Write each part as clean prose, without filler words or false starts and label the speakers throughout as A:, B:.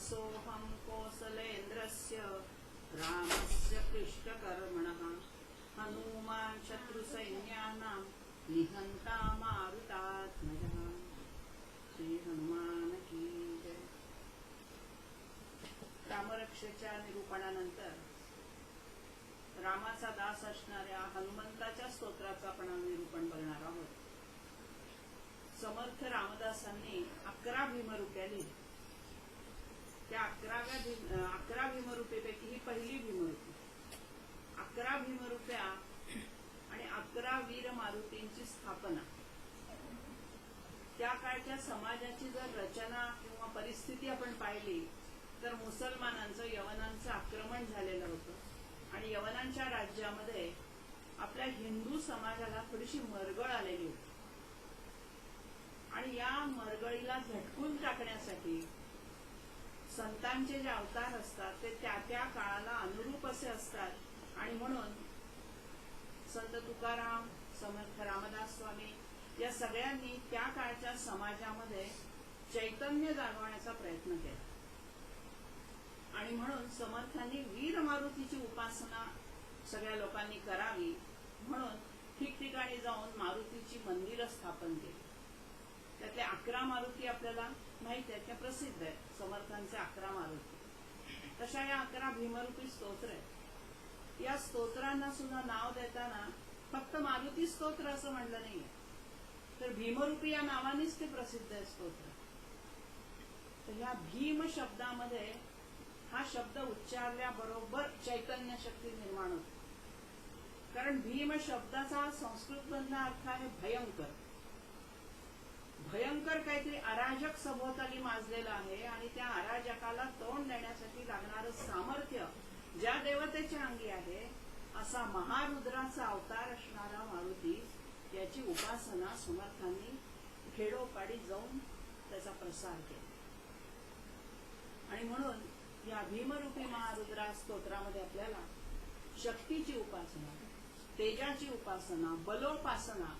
A: सोऽहं कोसलेन्द्रस्य रामस्य पृष्ठकर्मणः हनूमान् शत्रुसैन्यानां निहन्ता मारुतात्मजः। श्री हनुमान की जय। रामरक्षेच्या निरूपणानंतर रामाचा दास असणाऱ्या हनुमंताच्या स्तोत्राचं आपण निरूपण करणार आहोत। समर्थ रामदासांनी 11 भीमरूपे लिहिली। त्या 11 भीमरूपेपैकी ही पहिली भीमरूपी। 11 भीमरूप्या आणि 11 वीर मारुतींची स्थापना। त्या काळच्या समाजाची जर रचना किंवा परिस्थिती आपण पाहिली तर मुसलमानांचं यवनांचं आक्रमण झालेलं होतं आणि यवनांच्या राज्यामध्ये आपल्या हिंदू समाजाला थोडीशी मरगळ आलेली होती आणि या मरगळीला झटकून टाकण्यासाठी संतांचे जे अवतार असतात ते त्या त्या काळाला अनुरूप असे असतात आणि म्हणून संत तुकाराम, समर्थ रामदास स्वामी या सगळ्यांनी त्या काळच्या समाजामध्ये चैतन्य जागवण्याचा प्रयत्न केला आणि म्हणून समर्थांनी वीर मारुतीची उपासना सगळ्या लोकांनी करावी म्हणून ठिकठिकाणी जाऊन मारुतीची मंदिरं स्थापन केली। त्यातले 11 मारुती आपल्याला माहित आहेत, त्या प्रसिद्ध आहेत, समर्थांचे 11 मारुती। तशा या 11 भीमरूपी स्तोत्र आहेत। या स्तोत्रांना सुद्धा नाव देताना फक्त मारुती स्तोत्र असं म्हणलं नाहीये, तर भीमरूपी या नावानेच ते प्रसिद्ध आहे स्तोत्र। तर ह्या भीम शब्दामध्ये हा शब्द उच्चारल्याबरोबर चैतन्य शक्ती निर्माण होते, कारण भीम शब्दाचा संस्कृतमधला अर्थ आहे भयंकर। भयंकर काहीतरी अराजक सभोवताली माजलेलं आहे आणि त्या अराजकाला तोंड देण्यासाठी लागणारं सामर्थ्य ज्या देवतेच्या अंगी आहे असा महारुद्राचा अवतार असणारा मारुती याची उपासना समर्थांनी खेडोपाडी जाऊन त्याचा प्रसार केला आणि म्हणून या भीमरूपी महारुद्रा स्तोत्रामध्ये आपल्याला शक्तीची उपासना, तेजाची उपासना, बलोपासना,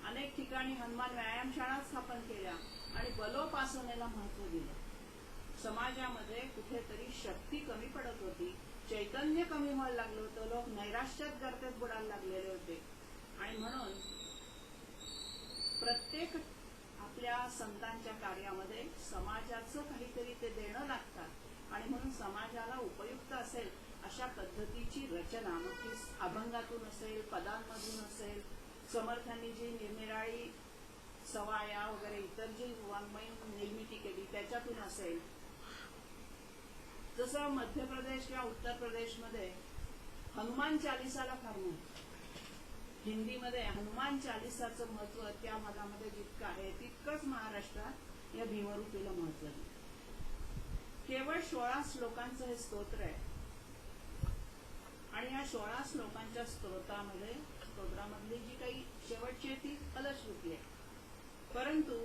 A: अनेक ठिकाणी हनुमान व्यायामशाळा स्थापन केल्या आणि बलोपासनेला महत्व दिलं। समाजामध्ये कुठेतरी शक्ती कमी पडत होती, चैतन्य कमी व्हायला लागलं होतं, लोक नैराश्यात गर्तेत बुडायला लागलेले होते आणि म्हणून प्रत्येक आपल्या संतांच्या कार्यामध्ये समाजाचं काहीतरी ते देणं लागतात आणि म्हणून समाजाला उपयुक्त असेल अशा पद्धतीची रचना, मग ती अभंगातून असेल, पदांमधून असेल, समर्थांनी जी निरनिराळी सवाया वगैरे इतर जी वाङ्मयीन निर्मिती केली त्याच्यातून असेल। जसं मध्य प्रदेश किंवा उत्तर प्रदेशमध्ये हनुमान चालिसाला फार महत्व, हिंदीमध्ये हनुमान चालिसाचं महत्व त्या भागामध्ये जितकं आहे तितकंच महाराष्ट्रात या भीमरूपीला महत्व आहे। केवळ 16 श्लोकांचं हे स्तोत्र आहे आणि या 16 श्लोकांच्या स्तोत्रामधली जी काही शेवटची आहे ती फलश्रुती आहे, परंतु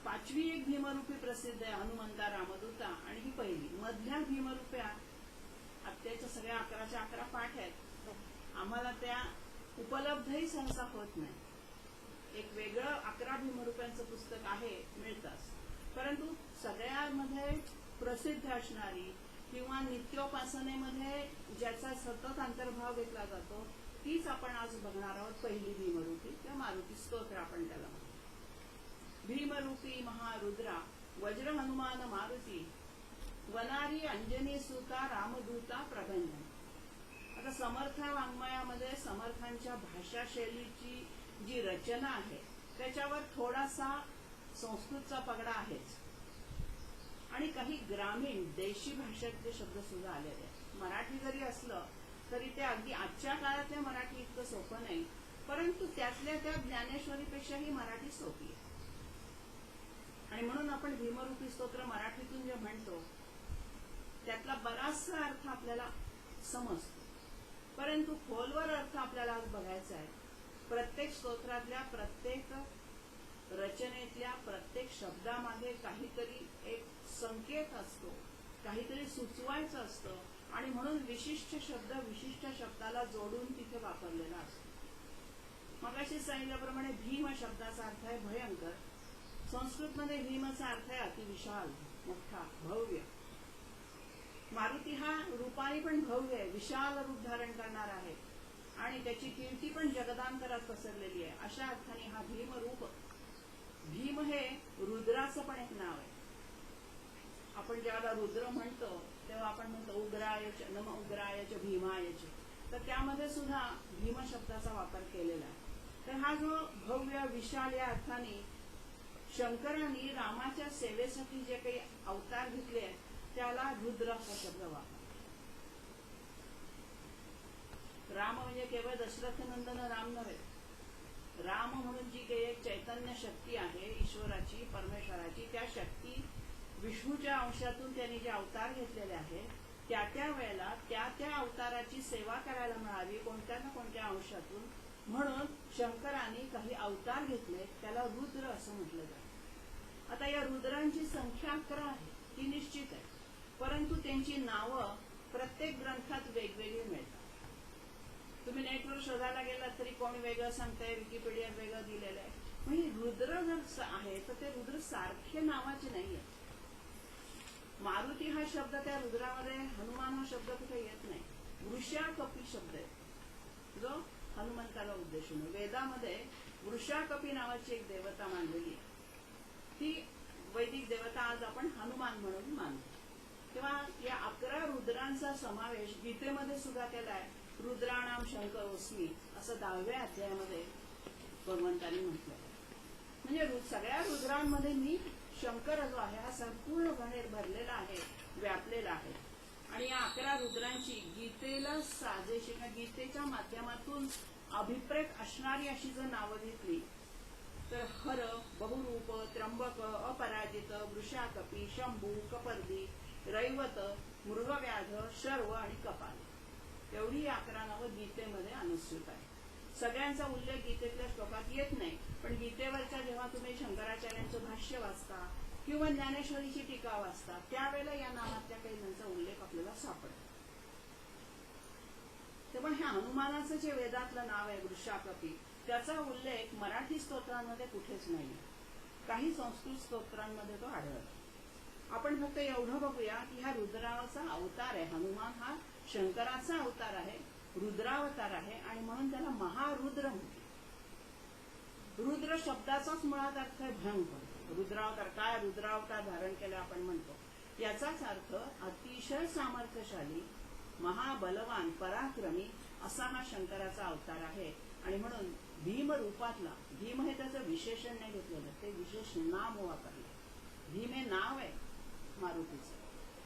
A: 5वी एक भीमरूपी प्रसिद्ध आहे, हनुमंता रामदूता, आणि ही पहिली। मधल्या भीमरूप्या आत्याच्या सगळ्या 11च्या 11 पाठ आहेत, आम्हाला त्या उपलब्धही सहसा होत नाही। एक वेगळं 11 भीमरूप्यांचं पुस्तक आहे, मिळतात, परंतु सगळ्यामध्ये प्रसिद्ध असणारी किंवा नित्योपासनेमध्ये ज्याचा सतत अंतर्भाव घेतला जातो तीच आपण आज बघणार आहोत, पहिली भीमरूपी किंवा मारुती स्तोत्र आपण त्याला म्हणतो। भीमरूपी महारुद्रा वज्र हनुमान मारुती वनारी अंजनी सुता रामदूता प्रबंधन। आता समर्थ वाङ्मयामध्ये समर्थांच्या भाषा शैलीची जी रचना आहे त्याच्यावर थोडासा संस्कृतचा पगडा आहेच आणि काही ग्रामीण देशी भाषेतले शब्द सुद्धा आलेले आहेत। मराठी जरी असलं तरी ते अगदी आजच्या काळातल्या मराठी इतकं सोपं नाही, परंतु त्यातल्या त्या ज्ञानेश्वरीपेक्षाही मराठी सोपी आहे आणि म्हणून आपण भीमरूपी स्तोत्र मराठीतून जे म्हणतो त्यातला बराचसा अर्थ आपल्याला समजतो, परंतु खोलवर अर्थ आपल्याला आज बघायचा आहे। प्रत्येक स्तोत्रातल्या प्रत्येक रचनेतल्या प्रत्येक शब्दामागे काहीतरी एक संकेत असतो, काहीतरी सुचवायचं असतं आणि म्हणून विशिष्ट शब्द विशिष्ट शब्दाला जोडून तिथे वापरलेला असतो। मगाशी सांगितल्याप्रमाणे भीम शब्दाचा अर्थ आहे भयंकर संस्कृतमध्ये भीमचा अर्थ आहे अतिविशाल, मोठा, भव्य. मारुती हा रूपाने पण भव्य आहे, विशाल रूप धारण करणार आहे आणि त्याची कीर्ती पण जगदांतरात पसरलेली आहे. अशा अर्थाने हा भीम रूप, भीम हे रुद्राचं पण एक नाव आहे. आपण जेव्हा रुद्र म्हणतो तेव्हा आपण म्हणतो उग्रायच, नम उग्रायच भीमायच, तर त्यामध्ये सुद्धा भीम शब्दाचा वापर केलेला आहे. तर हा जो भव्य विशाल या अर्थाने शंकरांनी रामाच्या सेवेसाठी जे काही अवतार घेतले आहेत त्याला रुद्र हा शब्द वापर. राम म्हणजे केवळ दशरथ नंदन राम नव्हे. राम म्हणून जी काही एक चैतन्य शक्ती आहे ईश्वराची, परमेश्वराची, त्या शक्ती विष्णूच्या अंशातून त्यांनी जे अवतार घेतलेले आहेत त्या त्या वेळेला त्या त्या अवताराची सेवा करायला मिळावी कोणत्या ना कोणत्या अंशातून, म्हणून शंकरांनी काही अवतार घेतले, त्याला रुद्र असं म्हटलं जातं. आता या रुद्रांची संख्या 11 आहे, ती निश्चित आहे, परंतु त्यांची नावं प्रत्येक ग्रंथात वेगवेगळी मिळतात. तुम्ही नेटवर शोधायला गेलात तरी कोणी वेगळं सांगताय, विकिपीडियात वेगळं दिलेलं आहे. म्हणजे रुद्र जर आहे तर ते रुद्र सारखे नावाचे नाहीये. मारुती हा शब्द त्या रुद्रामध्ये, हनुमान हा शब्द कुठे येत नाही. वृषाकपी शब्द आहे जो हनुमंताला उद्देशून. वेदामध्ये वृषाकपी नावाची एक देवता मानलेली आहे. ती वैदिक देवता आज आपण हनुमान म्हणून मानतो. तेव्हा या 11 रुद्रांचा समावेश गीतेमध्ये सुद्धा केला आहे. रुद्राणाम शंकरोस्मी असं 10व्या अध्यायामध्ये भगवंतांनी म्हटलं आहे. म्हणजे सगळ्या रुद्रांमध्ये मी शंकर जो आहे हा संपूर्णपणे भरलेला आहे, व्यापलेला आहे. आणि या 11 रुद्रांची गीतेला साजेशी, गीतेच्या माध्यमातून अभिप्रेत असणारी अशी जर नावं घेतली तर हर, बहुरूप, त्र्यंबक, अपराजित, वृषाकपी, शंभू, कपर्दी, रैवत, मृगव्याध, शर्व आणि कपाल, एवढी 11 नावं गीतेमध्ये अनुस्यूत आहे. सगळ्यांचा उल्लेख गीतेतल्या श्लोकात येत नाही, पण गीतेवरच्या जेव्हा तुम्ही शंकराचार्यांचं भाष्य वाचता किंवा ज्ञानेश्वरीची टीका वाचता त्यावेळेला या नावातल्या काही जणांचा उल्लेख आपल्याला सापडतो. तेव्हा ह्या हनुमानाचं जे वेदातलं नाव आहे वृषाकपी, त्याचा उल्लेख मराठी स्तोत्रांमध्ये कुठेच नाही, काही संस्कृत स्तोत्रांमध्ये तो आढळतो. आपण फक्त एवढं बघूया की ह्या रुद्राचा अवतार आहे. हनुमान हा शंकराचा अवतार आहे, रुद्रावतार आहे आणि म्हणून त्याला महारुद्र म्हणते. रुद्र शब्दाचाच मुळात अर्थ आहे भयंकर. रुद्रावतार काय, रुद्रावतार धारण केलं आपण म्हणतो, याचाच अर्थ अतिशय सामर्थ्यशाली, महाबलवान, पराक्रमी असा हा शंकराचा अवतार आहे. आणि म्हणून भीम रूपातला, भीम हे त्याचं विशेषण नाही घेतलेलं, ते विशेष नाम वापरलं. भीम हे नाव आहे मारुतीचं,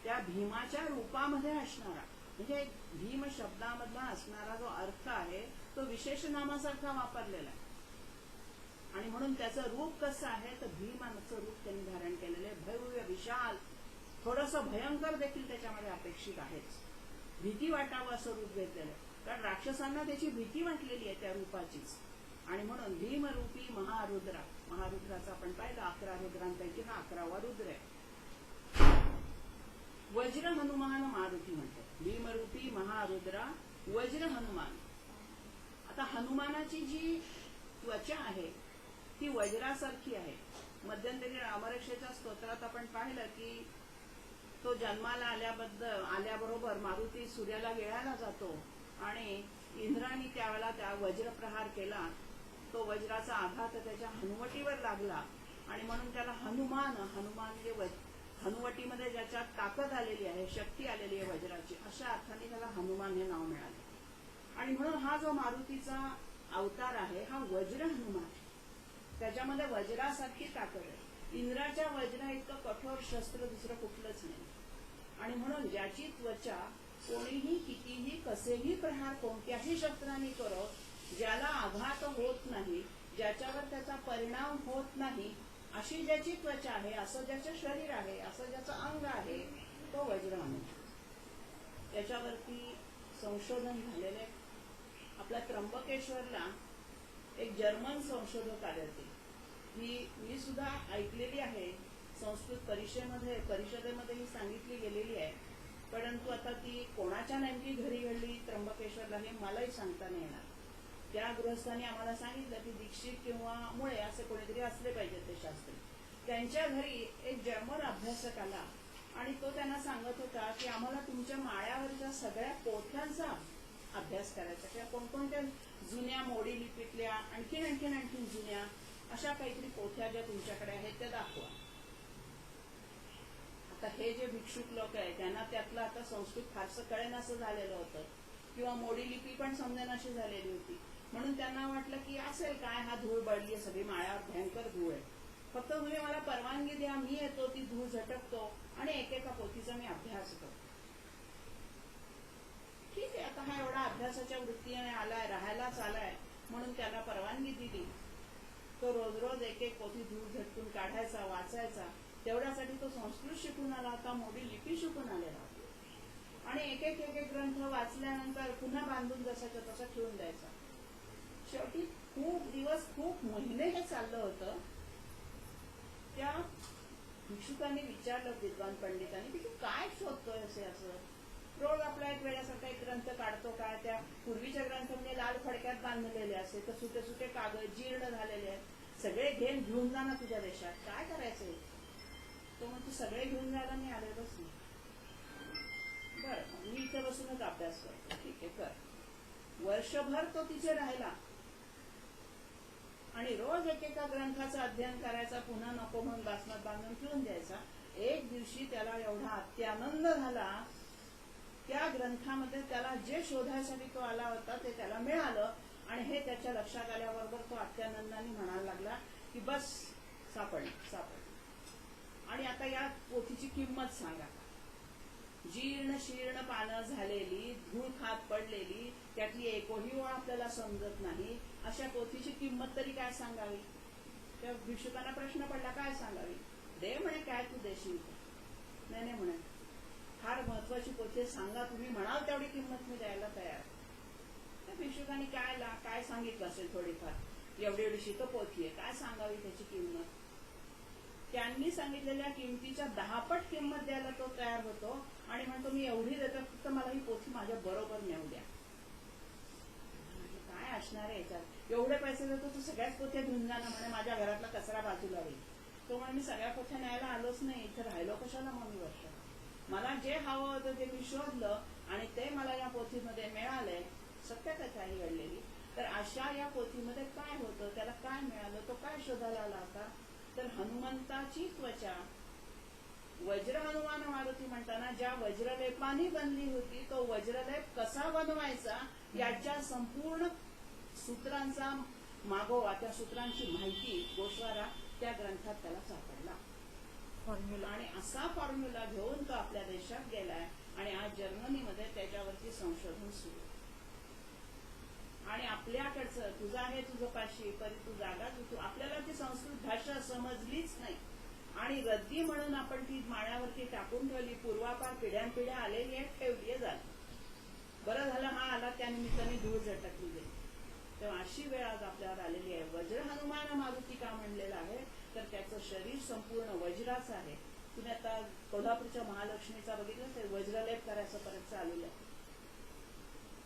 A: त्या भीमाच्या रूपामध्ये असणारा, म्हणजे भीम शब्दामधला असणारा जो अर्थ आहे तो विशेष नामासारखा वापरलेला आहे. आणि म्हणून त्याचं रूप कसं आहे तर भीमाचं रूप त्यांनी धारण केलेलं आहे, भव्य विशाल, थोडंसं भयंकर देखील त्याच्यामध्ये अपेक्षित आहेच. भीती वाटावं असं रूप घेतलेलं आहे, कारण राक्षसांना त्याची भीती वाटलेली आहे त्या रूपाचीच. आणि म्हणून भीमरूपी महारुद्रा, महारुद्राचा आपण पाहिलं 11 रुद्रांपैकी हा 11वा रुद्र आहे. वज्र हनुमान मारुती म्हणतात, भीमरूपी महारुद्रा वज्र हनुमान. आता हनुमानाची जी त्वचा आहे ती वज्रासारखी आहे. मध्यंतरी रामरक्षेच्या स्तोत्रात आपण पाहिलं की तो जन्माला आल्याबरोबर मारुती सूर्याला गिळायला जातो आणि इंद्राने त्यावेळेला त्या वज्रप्रहार केला. तो वज्राचा आघात त्याच्या हनुवटीवर लागला आणि म्हणून त्याला हनुमान, हनुमान म्हणजे हनुवटीमध्ये ज्याच्यात ताकद आलेली आहे, शक्ती आलेली आहे वज्राची, अशा अर्थाने त्याला हनुमान हे नाव मिळाले. आणि म्हणून हा जो मारुतीचा अवतार आहे हा वज्र हनुमान, त्याच्यामध्ये वज्रासारखी ताकद आहे. इंद्राच्या वज्रा इतकं कठोर शस्त्र दुसरं कुठलंच नाही. आणि म्हणून ज्याची त्वचा कोणीही कितीही कसेही प्रहार कोणत्याही शस्त्राने करो, ज्याला आघात होत नाही, ज्याच्यावर त्याचा परिणाम होत नाही, अशी ज्याची त्वचा आहे, असं ज्याचं शरीर आहे, असं ज्याचं अंग आहे, तो वज्र हनुमान. त्याच्यावरती संशोधन झालेले. आपल्या त्र्यंबकेश्वरला एक जर्मन संशोधक आले होते, ही मी सुद्धा ऐकलेली आहे, संस्कृत परिषदेमध्ये ही सांगितली गेलेली आहे, परंतु आता ती कोणाच्या नेमकी घरी घडली त्र्यंबकेश्वरला हे मलाही सांगता नाही येणार. त्या गृहस्थांनी आम्हाला सांगितलं की दीक्षित किंवा मुळे असे कोणीतरी असले पाहिजे ते शास्त्री. त्यांच्या घरी एक जर्मन अभ्यासक आला आणि तो त्यांना सांगत होता की आम्हाला तुमच्या माळ्यावरच्या सगळ्या पोथ्यांचा अभ्यास करायचा, किंवा कोणकोणत्या जुन्या मोडी लिपीतल्या आणखीन जुन्या अशा काहीतरी पोथ्या ज्या तुमच्याकडे आहेत त्या दाखवा. आता हे जे भिक्षुक लोक आहेत त्यांना त्यातलं आता संस्कृत फारसं कळेन असं झालेलं होतं, किंवा मोडी लिपी पण समजेनाशी झालेली होती. म्हणून त्यांना वाटलं की असेल काय, हा धूळ बळली आहे सगळी, माळ्यावर भयंकर धूळ आहे, फक्त तुम्ही मला परवानगी द्या, मी येतो, ती धूळ झटकतो आणि एकेका पोथीचा मी अभ्यास करतो. ठीक आहे, आता हा एवढा अभ्यासाच्या वृत्तीने आलाय, राहायलाच आलाय म्हणून त्याला परवानगी दिली. तो रोज रोज एक एक पोथी धूळ झटकून काढायचा, वाचायचा. तेवढ्यासाठी तो संस्कृत शिकून आला होता, मोठी लिपी शिकून आलेला होता. आणि एक एक ग्रंथ वाचल्यानंतर पुन्हा बांधून जसाच्या तसा ठेवून द्यायचा. शेवटी खूप दिवस, खूप महिने हे चाललं होतं. त्या भिक्षुकांनी विचारलं विद्वान पंडितांनी की तू काय शोधतोय असे, असं रोज आपला एक वेळासारखा एक ग्रंथ काढतो काय, त्या पूर्वीच्या ग्रंथांनी लाल फडक्यात बांधलेले असे, तर सुटे सुटे कागद जीर्ण झालेले आहेत, सगळे घेऊन जा ना तुझ्या देशात, काय करायचंय. तो म्हणतो सगळे घेऊन जायला मी आलेलोच नाही. बरं, मी इथे बसूनच अभ्यास करतो. ठीक आहे, कर. वर्षभर तो तिथे राहिला आणि रोज एकेका ग्रंथाचं अध्ययन करायचा, पुन्हा नको म्हणून बासनात बांधून ठेवून द्यायचा. एक दिवशी त्याला एवढा अत्यानंद झाला, त्या ग्रंथामध्ये त्याला जे शोधायसाठी तो आला होता ते त्याला मिळालं. आणि हे त्याच्या लक्षात आल्याबरोबर तो अत्यानंदाने म्हणायला लागला की बस, सापडलं. आणि आता या पोथीची किंमत सांगा. जीर्ण शीर्ण पानं झालेली, धूळ खात पडलेली, त्यातली एकही ओळ आपल्याला समजत नाही, अशा पोथीची किंमत तरी काय सांगावी. त्या भिक्षुकांना प्रश्न पडला, काय सांगावी. दे म्हणे, काय तू देशील. नाही म्हणे, फार महत्वाची पोथी सांगा, तुम्ही म्हणाल तेवढी किंमत मी द्यायला तयार. त्या भिक्षुकांनी काय सांगितलं असेल, थोडीफार एवढीशी तो पोथी आहे, काय सांगावी त्याची किंमत. त्यांनी सांगितलेल्या किमतीच्या 10 पट किंमत द्यायला तो तयार होतो आणि म्हणतो मी एवढी देतो, फक्त मला ही पोथी माझ्या बरोबर नेऊ द्या. काय असणार आहे याच्यात, एवढे पैसे देतो तू सगळ्याच पोथ्या घेऊन जा ना म्हणे, माझ्या घरातला कचरा बाजूला होईल. तो म्हणे मी सगळ्या पोथ्या न्यायला आलोच नाही, इथे राहिलो कशाला मग मी वर्ष. मला जे हवं होतं ते मी शोधलं आणि ते मला या पोथीमध्ये मिळालंय, सत्य कथा ही घडलेली. तर अशा या पोथीमध्ये काय होतं, त्याला काय मिळालं, तो काय शोधायला आला होता. तर हनुमंताची त्वचा वज्र हनुमान मारुती म्हणताना ज्या वज्रलेपाने बनली होती, तो वज्रलेप कसा बनवायचा याच्या संपूर्ण सूत्रांचा मागोवा, त्या सूत्रांची माहिती गोस्वारा त्या ग्रंथात त्याला सापडला. फॉर्म्युला. आणि असा फॉर्म्युला घेऊन तो आपल्या देशात गेलाय आणि आज जर्मनीमध्ये त्याच्यावरती संशोधन सुरू. आणि आपल्याकडचं तुझं आहे तुझं पाशी परी तू जागा तू, आपल्याला ती संस्कृत भाषा समजलीच नाही आणि रद्दी म्हणून आपण ती माळ्यावरती टाकून ठेवली, पूर्वापार पिढ्यानपिढ्या आलेली आहे, ठेवली झाली. बरं झालं हा आला, त्यानिमित्ताने धूळ झटकली गेली. तेव्हा अशी वेळ आज आपल्यावर आलेली आहे. वज्र हनुमान मारुती का म्हणलेलं आहे, तर त्याचं शरीर संपूर्ण वज्राचं आहे. तुम्ही आता कोल्हापूरच्या महालक्ष्मीचा बघितलं तर वज्रलेप करायचं परत चालू आहे.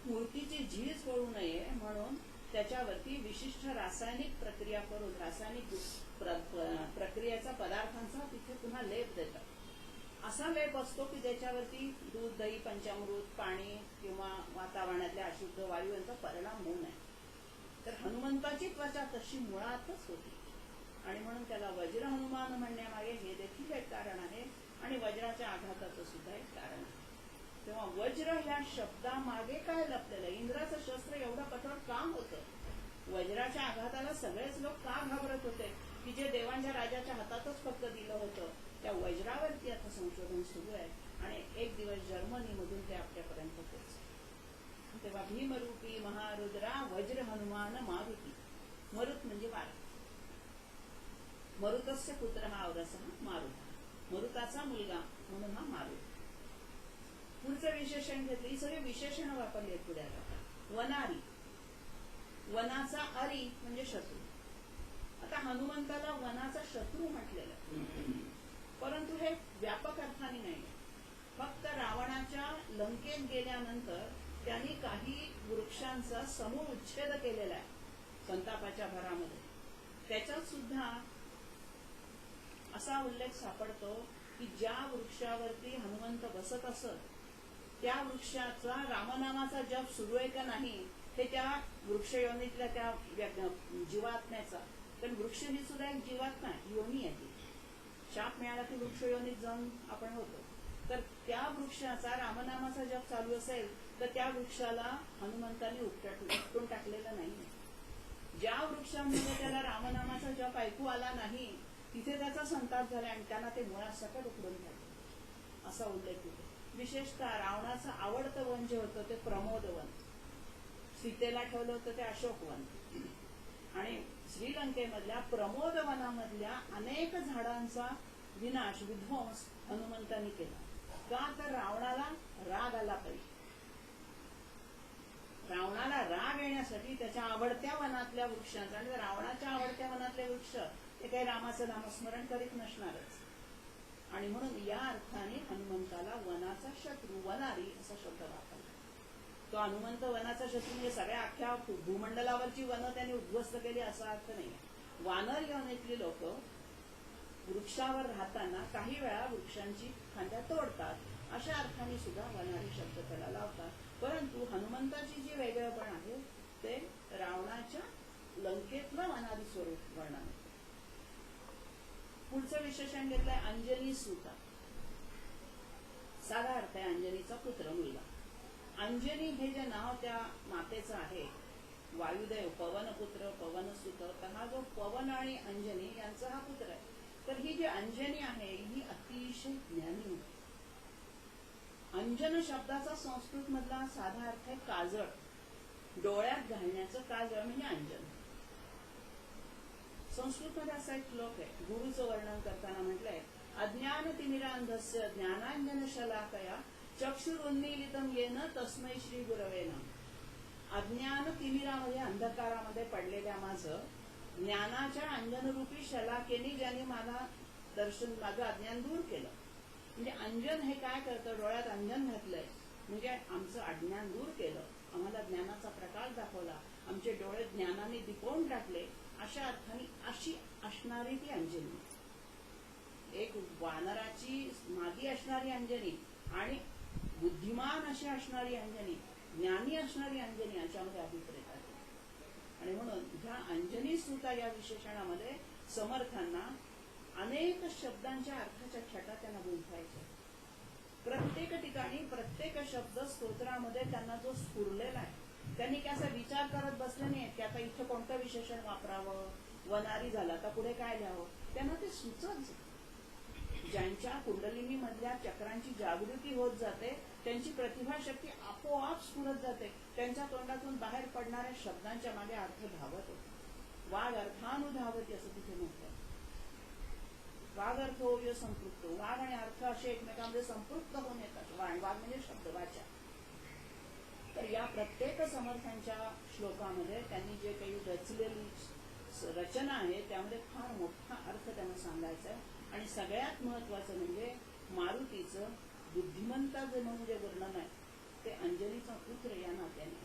A: मूर्तीची झीज होऊ नये म्हणून त्याच्यावरती विशिष्ट रासायनिक प्रक्रिया करून, रासायनिक प्रक्रियेचा पदार्थांचा तिथे पुन्हा लेप देतात. असा लेप असतो की त्याच्यावरती दूध, दही, पंचामृत, पाणी किंवा वातावरणातल्या अशुद्ध वायू यांचा परिणाम होऊ नये. तर हनुमंताची त्वचा तशी मुळातच होती आणि म्हणून त्याला वज्र हनुमान म्हणण्यामागे हे देखील एक कारण आहे आणि वज्राच्या आघाताचं सुद्धा एक कारण आहे. तेव्हा वज्र ह्या शब्दामागे काय लपलेलं, इंद्राचं शस्त्र एवढं कठोर काम होतं, वज्राच्या आघाताला सगळेच लोक का घाबरत होते की जे देवांच्या राजाच्या हातातच फक्त दिलं होतं, त्या वज्रावरती आता संशोधन सुरू आहे आणि एक दिवस जर्मनीमधून ते आपल्यापर्यंत पोहोचले. तेव्हा भीमरूपी महारुद्रा वज्र हनुमान मारुती. मरुत म्हणजे वार, मरुतस्य पुत्र हा औरसः मारुत, मरुताचा मुलगा म्हणून हा मारुत. पुढचं विशेषण घेतलं, ही सगळी विशेषण वापरली पुढे. वनारी, वनाचा अरी म्हणजे शत्रू. आता हनुमंताला वनाचा शत्रू म्हटलेलं, परंतु हे व्यापक अर्थाने नाही. फक्त रावणाच्या लंकेत गेल्यानंतर त्यांनी काही वृक्षांचा समूळ उच्छेद केलेला आहे संतापाच्या भरामध्ये. त्याच्यात सुद्धा असा उल्लेख सापडतो की ज्या वृक्षावरती हनुमंत बसत असत त्या वृक्षाचा रामनामाचा जप सुरू आहे का नाही हे त्या वृक्षयोनीतल्या त्या जीवात्म्याचा, कारण वृक्ष ही सुद्धा एक जीवात्मा योनी आहे. शाप मिळाला की वृक्ष योनीत जाऊन आपण होतो. तर त्या वृक्षाचा रामनामाचा जप चालू असेल तर त्या वृक्षाला हनुमंतांनी उपटून टाकलेलं नाही. ज्या वृक्षांमध्ये त्याला रामनामाचा जप ऐकू आला नाही तिथे त्याचा संताप झाला आणि त्यांना ते मुळासकट उकडून टाकले असा उल्लेख होतो. विशेषतः रावणाचं आवडतं वन जे होतं ते प्रमोद वन, सीतेला ठेवलं होतं ते अशोक वन, आणि श्रीलंकेमधल्या प्रमोद वनामधल्या अनेक झाडांचा विनाश विध्वंस हनुमंतांनी केला. का तर रावणाला राग आला पाहिजे. रावणाला राग येण्यासाठी त्याच्या आवडत्या वनातल्या वृक्षांचा, आणि रावणाच्या आवडत्या वनातले वृक्ष ते काही रामाचं नामस्मरण करीत नसणारच, आणि म्हणून या अर्थाने हनुमंताला वनाचा शत्रू वनारी असा शब्द वापरला. तो हनुमंत वनाचा शत्रू म्हणजे सगळ्या अख्ख्या भूमंडलावरची वनं त्यांनी उद्ध्वस्त केली असा अर्थ नाही. वानर योनीतली लोक वृक्षावर राहताना काही वेळा वृक्षांची खांद्या तोडतात अशा अर्थाने सुद्धा वनारी शब्द त्याला लावतात. परंतु हनुमंताची जी वेगळेपण आहे ते रावणाच्या लंकेतलं वनारी स्वरूप वर्णन. पुढचं विशेषण घेतलंय अंजनी सुता. साधा अर्थ आहे अंजनीचा पुत्र मुलगा. अंजनी हे जे नाव त्या मातेचं आहे, वायुदेव पवनपुत्र पवनसुत, तर हा जो पवन आणि अंजनी यांचा हा पुत्र आहे. तर ही जी अंजनी आहे ही अतिशय ज्ञानी होती. अंजन शब्दाचा संस्कृत मधला साधा अर्थ आहे काजळ, डोळ्यात घालण्याचं काजळ म्हणजे अंजन. संस्कृत मध्ये असा एक श्लोक आहे, गुरुचं वर्णन करताना म्हटलंय, अज्ञान तिमिरांधस्य ज्ञानांजन शलाकया चक्षुरुन्मीलितम येन तस्मै श्री गुरवे नमः. अज्ञान तिमिरामध्ये अंधकारामध्ये पडलेल्या माझं ज्ञानाच्या अंजनरूपी शलाकेने ज्याने मला माझं अज्ञान दूर केलं. म्हणजे अंजन हे काय करतं, डोळ्यात अंजन घातलंय म्हणजे आमचं अज्ञान दूर केलं, आम्हाला ज्ञानाचा प्रकाश दाखवला, आमचे डोळे ज्ञानाने दिपवून टाकले, अशा अर्थाने अशी असणारी ती अंजनी. एक वानराची मादी असणारी अंजनी आणि बुद्धिमान अशी असणारी अंजनी, ज्ञानी असणारी अंजनी याच्यामध्ये अभिप्रेत आहे. आणि म्हणून ह्या अंजनी सुता या विशेषणामध्ये समर्थांना अनेक शब्दांच्या अर्थाच्या छटा त्यांना गुंफायच्या. प्रत्येक ठिकाणी प्रत्येक शब्द स्तोत्रामध्ये त्यांना जो स्फुरलेला आहे, त्यांनी काय असा विचार करत बसले नाही की आता इथं कोणतं विशेषण वापरावं, वनारी झाला तर पुढे काय लिहावं, त्यांना ते सुचत. ज्यांच्या कुंडलिनी मधल्या चक्रांची जागृती होत जाते त्यांची प्रतिभाशक्ती आपोआप स्फुरत जाते, त्यांच्या तोंडातून बाहेर पडणाऱ्या शब्दांच्या मागे अर्थ धावत होते. वाघ अर्थानुधावती असं तिथे म्हटलं. वाघ अर्थ होय संपृक्त, वाघ आणि अर्थ असे एकमेकांमध्ये संपृक्त होऊन येतात. वाघ म्हणजे शब्द वाचा. तर या प्रत्येक समर्थांच्या श्लोकामध्ये त्यांनी जे काही रचलेली रचना आहे त्यामध्ये फार मोठा अर्थ त्यांना सांगायचा आहे. आणि सगळ्यात महत्वाचं म्हणजे मारुतीचं बुद्धिमंताचं म्हणून जे वर्णन आहे ते अंजनीचा पुत्र या नात्याने.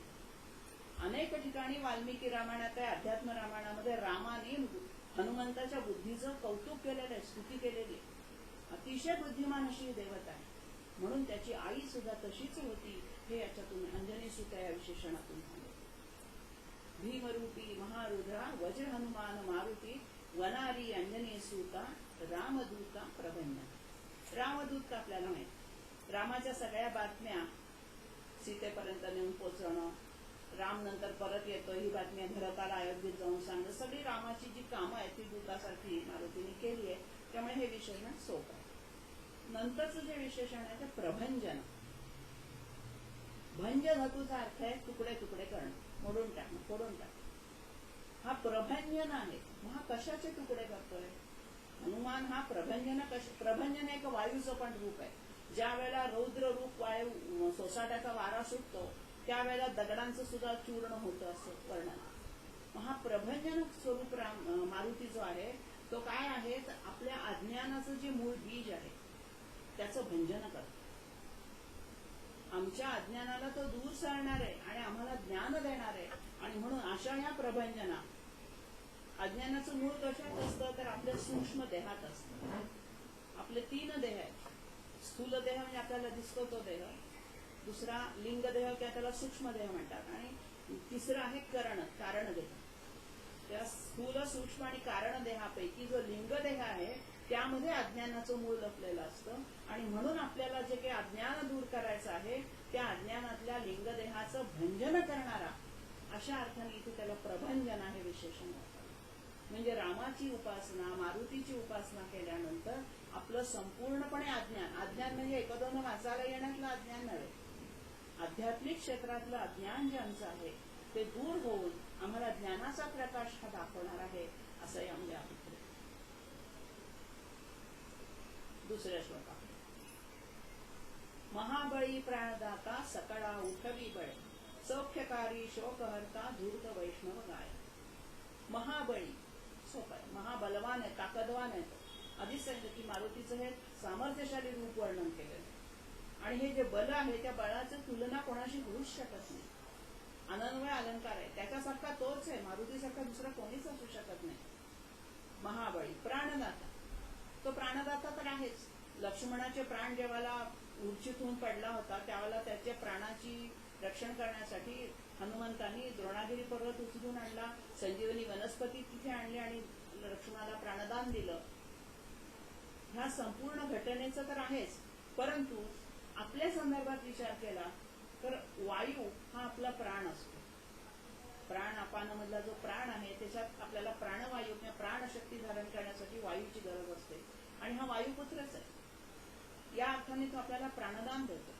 A: अनेक ठिकाणी वाल्मिकी रामायणात आहे, अध्यात्म रामायणामध्ये रामाने हनुमंताच्या बुद्धीचं कौतुक केलेलं आहे, स्तुती केलेली आहे. अतिशय बुद्धिमान अशी देवता आहे, म्हणून त्याची आई सुद्धा तशीच होती हे याच्यातून अंजनी सुता या विशेषणातून सांगितलं. भीमरूपी महारुद्रा वज्र हनुमान मारुती वनारी अंजनी सुता रामदूता प्रभंजन. रामदूत आपल्याला माहित, रामाच्या सगळ्या बातम्या सीतेपर्यंत नेऊन पोचवणं, राम नंतर परत येतो ही बातमी भरताला अयोध्येत जाऊन सांगणं, सगळी रामाची जी कामं आहेत ती दूतासारखी मारुतीने केली आहे. त्यामुळे हे विशेषण सोपं आहे. नंतरचं जे विशेषण आहे ते प्रभंजन. भंज धातूचा अर्थ आहे तुकडे तुकडे करणं, मोडून टाकणं, फोडून टाकणं. हा प्रभंजन आहे. मग हा कशाचे तुकडे करतोय हनुमान? हा प्रभंजन एक वायूचं पण रूप आहे. ज्या वेळेला रौद्र रूप वायू सोसाट्याचा वारा सुटतो त्यावेळेला दगडांचं सुद्धा चूर्ण होतं असं वर्णन. मग हा प्रभंजन स्वरूप मारुती जो आहे तो काय आहे तर आपल्या अज्ञानाचं जे मूळ बीज आहे त्याचं भंजन करतो. आमच्या अज्ञानाला तो दूर सारणार आहे आणि आम्हाला ज्ञान देणार आहे. आणि म्हणून अशा ह्या प्रभंजना अज्ञानाचं मूळ कशात असतं तर आपल्या सूक्ष्म देहात असतं. आपले 3 देह आहेत. स्थूल देह म्हणजे आपल्याला दिसतो तो देह, दुसरा लिंग देह किंवा त्याला सूक्ष्म देह म्हणतात, आणि तिसरा आहे कारण देह. त्या स्थूल, सूक्ष्म आणि कारण देहापैकी जो लिंग देह आहे त्यामध्ये अज्ञानाचं मूळ लपलेलं असतं. आणि म्हणून आपल्याला जे काही अज्ञान दूर करायचं आहे त्या अज्ञानातल्या लिंगदेहाचं भंजन करणारा, अशा अर्थाने इथे त्याला प्रभंजन हे विशेषण वापरलं. म्हणजे रामाची उपासना, मारुतीची उपासना केल्यानंतर आपलं संपूर्णपणे अज्ञान म्हणजे एखादं वाचायला येण्यातलं अज्ञान नव्हे, आध्यात्मिक क्षेत्रातलं अज्ञान जे आमचं आहे ते दूर होऊन आम्हाला ज्ञानाचा प्रकाश हा दाखवणार आहे, असं यामध्ये अभिप्राय. दुसऱ्या श्लोकात महाबळी प्राणदाता सकळा उठवी बळे, सौख्यकारी शोकहर्ता धूर्त वैष्णव गाय. महाबळी सोपं आहे, महाबलवान आहे, ताकदवान आहे. आधीच सांगितलं की मारुतीचं हे सामर्थ्यशाली रूप वर्णन केलेलं आहे. आणि हे जे बल आहे त्या बळाचं तुलना कोणाशी होऊच शकत नाही. अनन्वय अलंकार आहे, त्याच्यासारखा तोच आहे, मारुतीसारखा दुसरा कोणीच असू शकत नाही. महाबळी प्राणदाता, तो प्राणदाता तर आहेच. लक्ष्मणाचे प्राण जेव्हा मूर्छित पडला होता त्यावेळेला त्याच्या प्राणाची रक्षण करण्यासाठी हनुमंतांनी द्रोणागिरी पर्वत उचलून आणला, संजीवनी वनस्पती तिथे आणली आणि लक्ष्मणाला प्राणदान दिलं. ह्या संपूर्ण घटनेचं तर आहेच, परंतु आपल्या संदर्भात विचार केला तर वायू हा आपला प्राण असतो. प्राण अपानामधला जो प्राण आहे त्याच्यात आपल्याला प्राणवायू किंवा प्राणशक्ती धारण करण्यासाठी वायूची गरज असते, आणि हा वायुपुत्रच आहे. या अर्थाने तो आपल्याला प्राणदान देतो,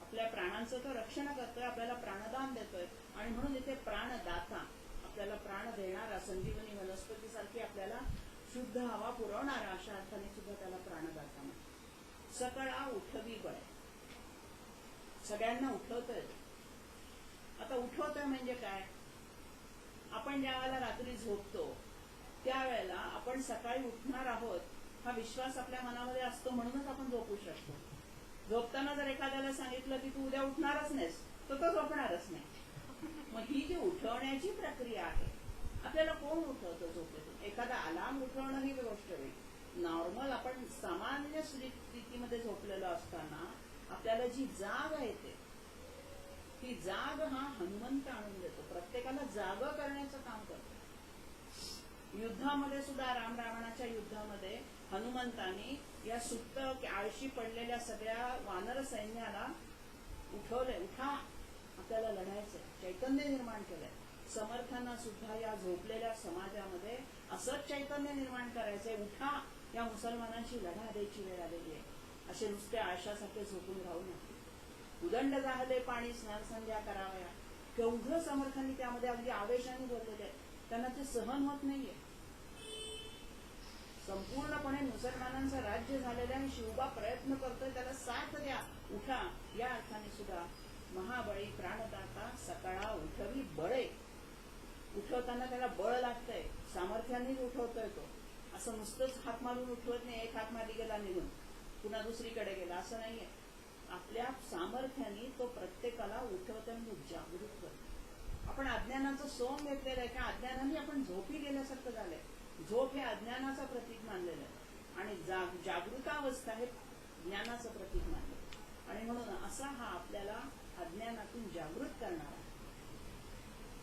A: आपल्या प्राणांचं तो रक्षण करतोय, आपल्याला प्राणदान देतोय. आणि म्हणून इथे प्राणदाता, आपल्याला प्राण देणारा, संजीवनी वनस्पतीसारखी आपल्याला शुद्ध हवा पुरवणारा, अशा अर्थाने सुद्धा त्याला प्राणदाता म्हणतात. सकळा उठवी बळे, सगळ्यांना उठवतोय. आता उठवतोय म्हणजे काय, आपण ज्या वेळेला रात्री झोपतो त्यावेळेला आपण सकाळी उठणार आहोत हा विश्वास आपल्या मनामध्ये असतो, म्हणूनच आपण झोपू शकतो. झोपताना जर एखाद्याला सांगितलं की तू उद्या उठणारच नाहीस, तर तो झोपणारच नाही. मग ही जी उठवण्याची प्रक्रिया आहे, आपल्याला कोण उठवतं झोपेतून? एखादा अलार्म उठवणं ही गोष्ट वेगळी. नॉर्मल आपण सामान्य स्थितीमध्ये झोपलेलो असताना आपल्याला जी जाग येते ती जाग हा हनुमंत आणून देतो, प्रत्येकाला जाग करण्याचं काम करतो. युद्धामध्ये सुद्धा रावणाच्या युद्धामध्ये हनुमंतांनी या सुप्त आळशी पडलेल्या सगळ्या वानर सैन्याला उठवले, उठा आपल्याला लढायचंय, चैतन्य निर्माण केलंय. समर्थांना सुद्धा या झोपलेल्या समाजामध्ये असंच चैतन्य निर्माण करायचंय, उठा, या मुसलमानांची लढा द्यायची वेळ आलेली आहे. असे नुसते आळशासारखे झोपून राहू नये. उदंड जाहले पाणी स्नान संध्या करावया, केवढं समर्थांनी त्यामध्ये अगदी आवेशाने बोललेले आहे. त्यांना ते सहन होत नाहीये. संपूर्णपणे मुसलमानांचं राज्य झालेलं आहे, शिवबा प्रयत्न करतोय, त्याला साथ द्या, उठा. या अर्थाने सुद्धा महाबळी प्राणदाता सकळा उठवी बळे, उठवताना त्याला बळ लागतंय, सामर्थ्यानेच उठवतोय तो. असं नुसतंच हात मारून उठवत नाही, एक हात मारी गेला निघून पुन्हा दुसरीकडे गेला, असं नाहीये. आपल्या सामर्थ्याने तो प्रत्येकाला उठवताना जागृत करतो. आपण अज्ञानाचं सोंग घेतलेलं आहे का, अज्ञानाने आपण झोपी गेल्यासारखं झालंय. झोप हे अज्ञानाचं प्रतीक मानलेलं आहे आणि जागृतावस्था हे ज्ञानाचं प्रतीक मानलं. आणि म्हणून असा हा आपल्याला अज्ञानातून जागृत करणारा,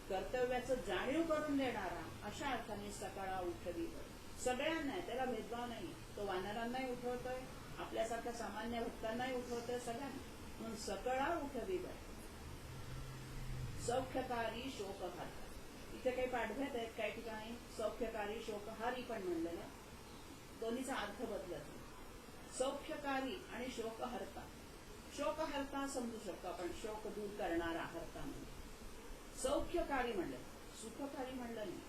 A: कर्तव्याचं जाणीव करून देणारा, अशा अर्थाने सकाळा उठवी. सगळ्यांना, त्याला भेदभाव नाही. तो वानरांनाही उठवतोय, आपल्यासारख्या सामान्य भक्तांनाही उठवतोय, सगळ्यांना. म्हणून सकळा उठवी बळ, सौख्यकारी शोकहारी. इथे काही पाठभेद आहेत, काही ठिकाणी सौख्यकारी शोकहारी पण म्हणलेलं आहे. दोन्हीचा अर्थ बदलत. सौख्यकारी आणि शोकहर्ता. शोकहर्ता समजू शकतो आपण, शोक दूर करणारा हर्ता म्हणजे. सौख्यकारी म्हणलं, सुखकारी म्हणलं नाही.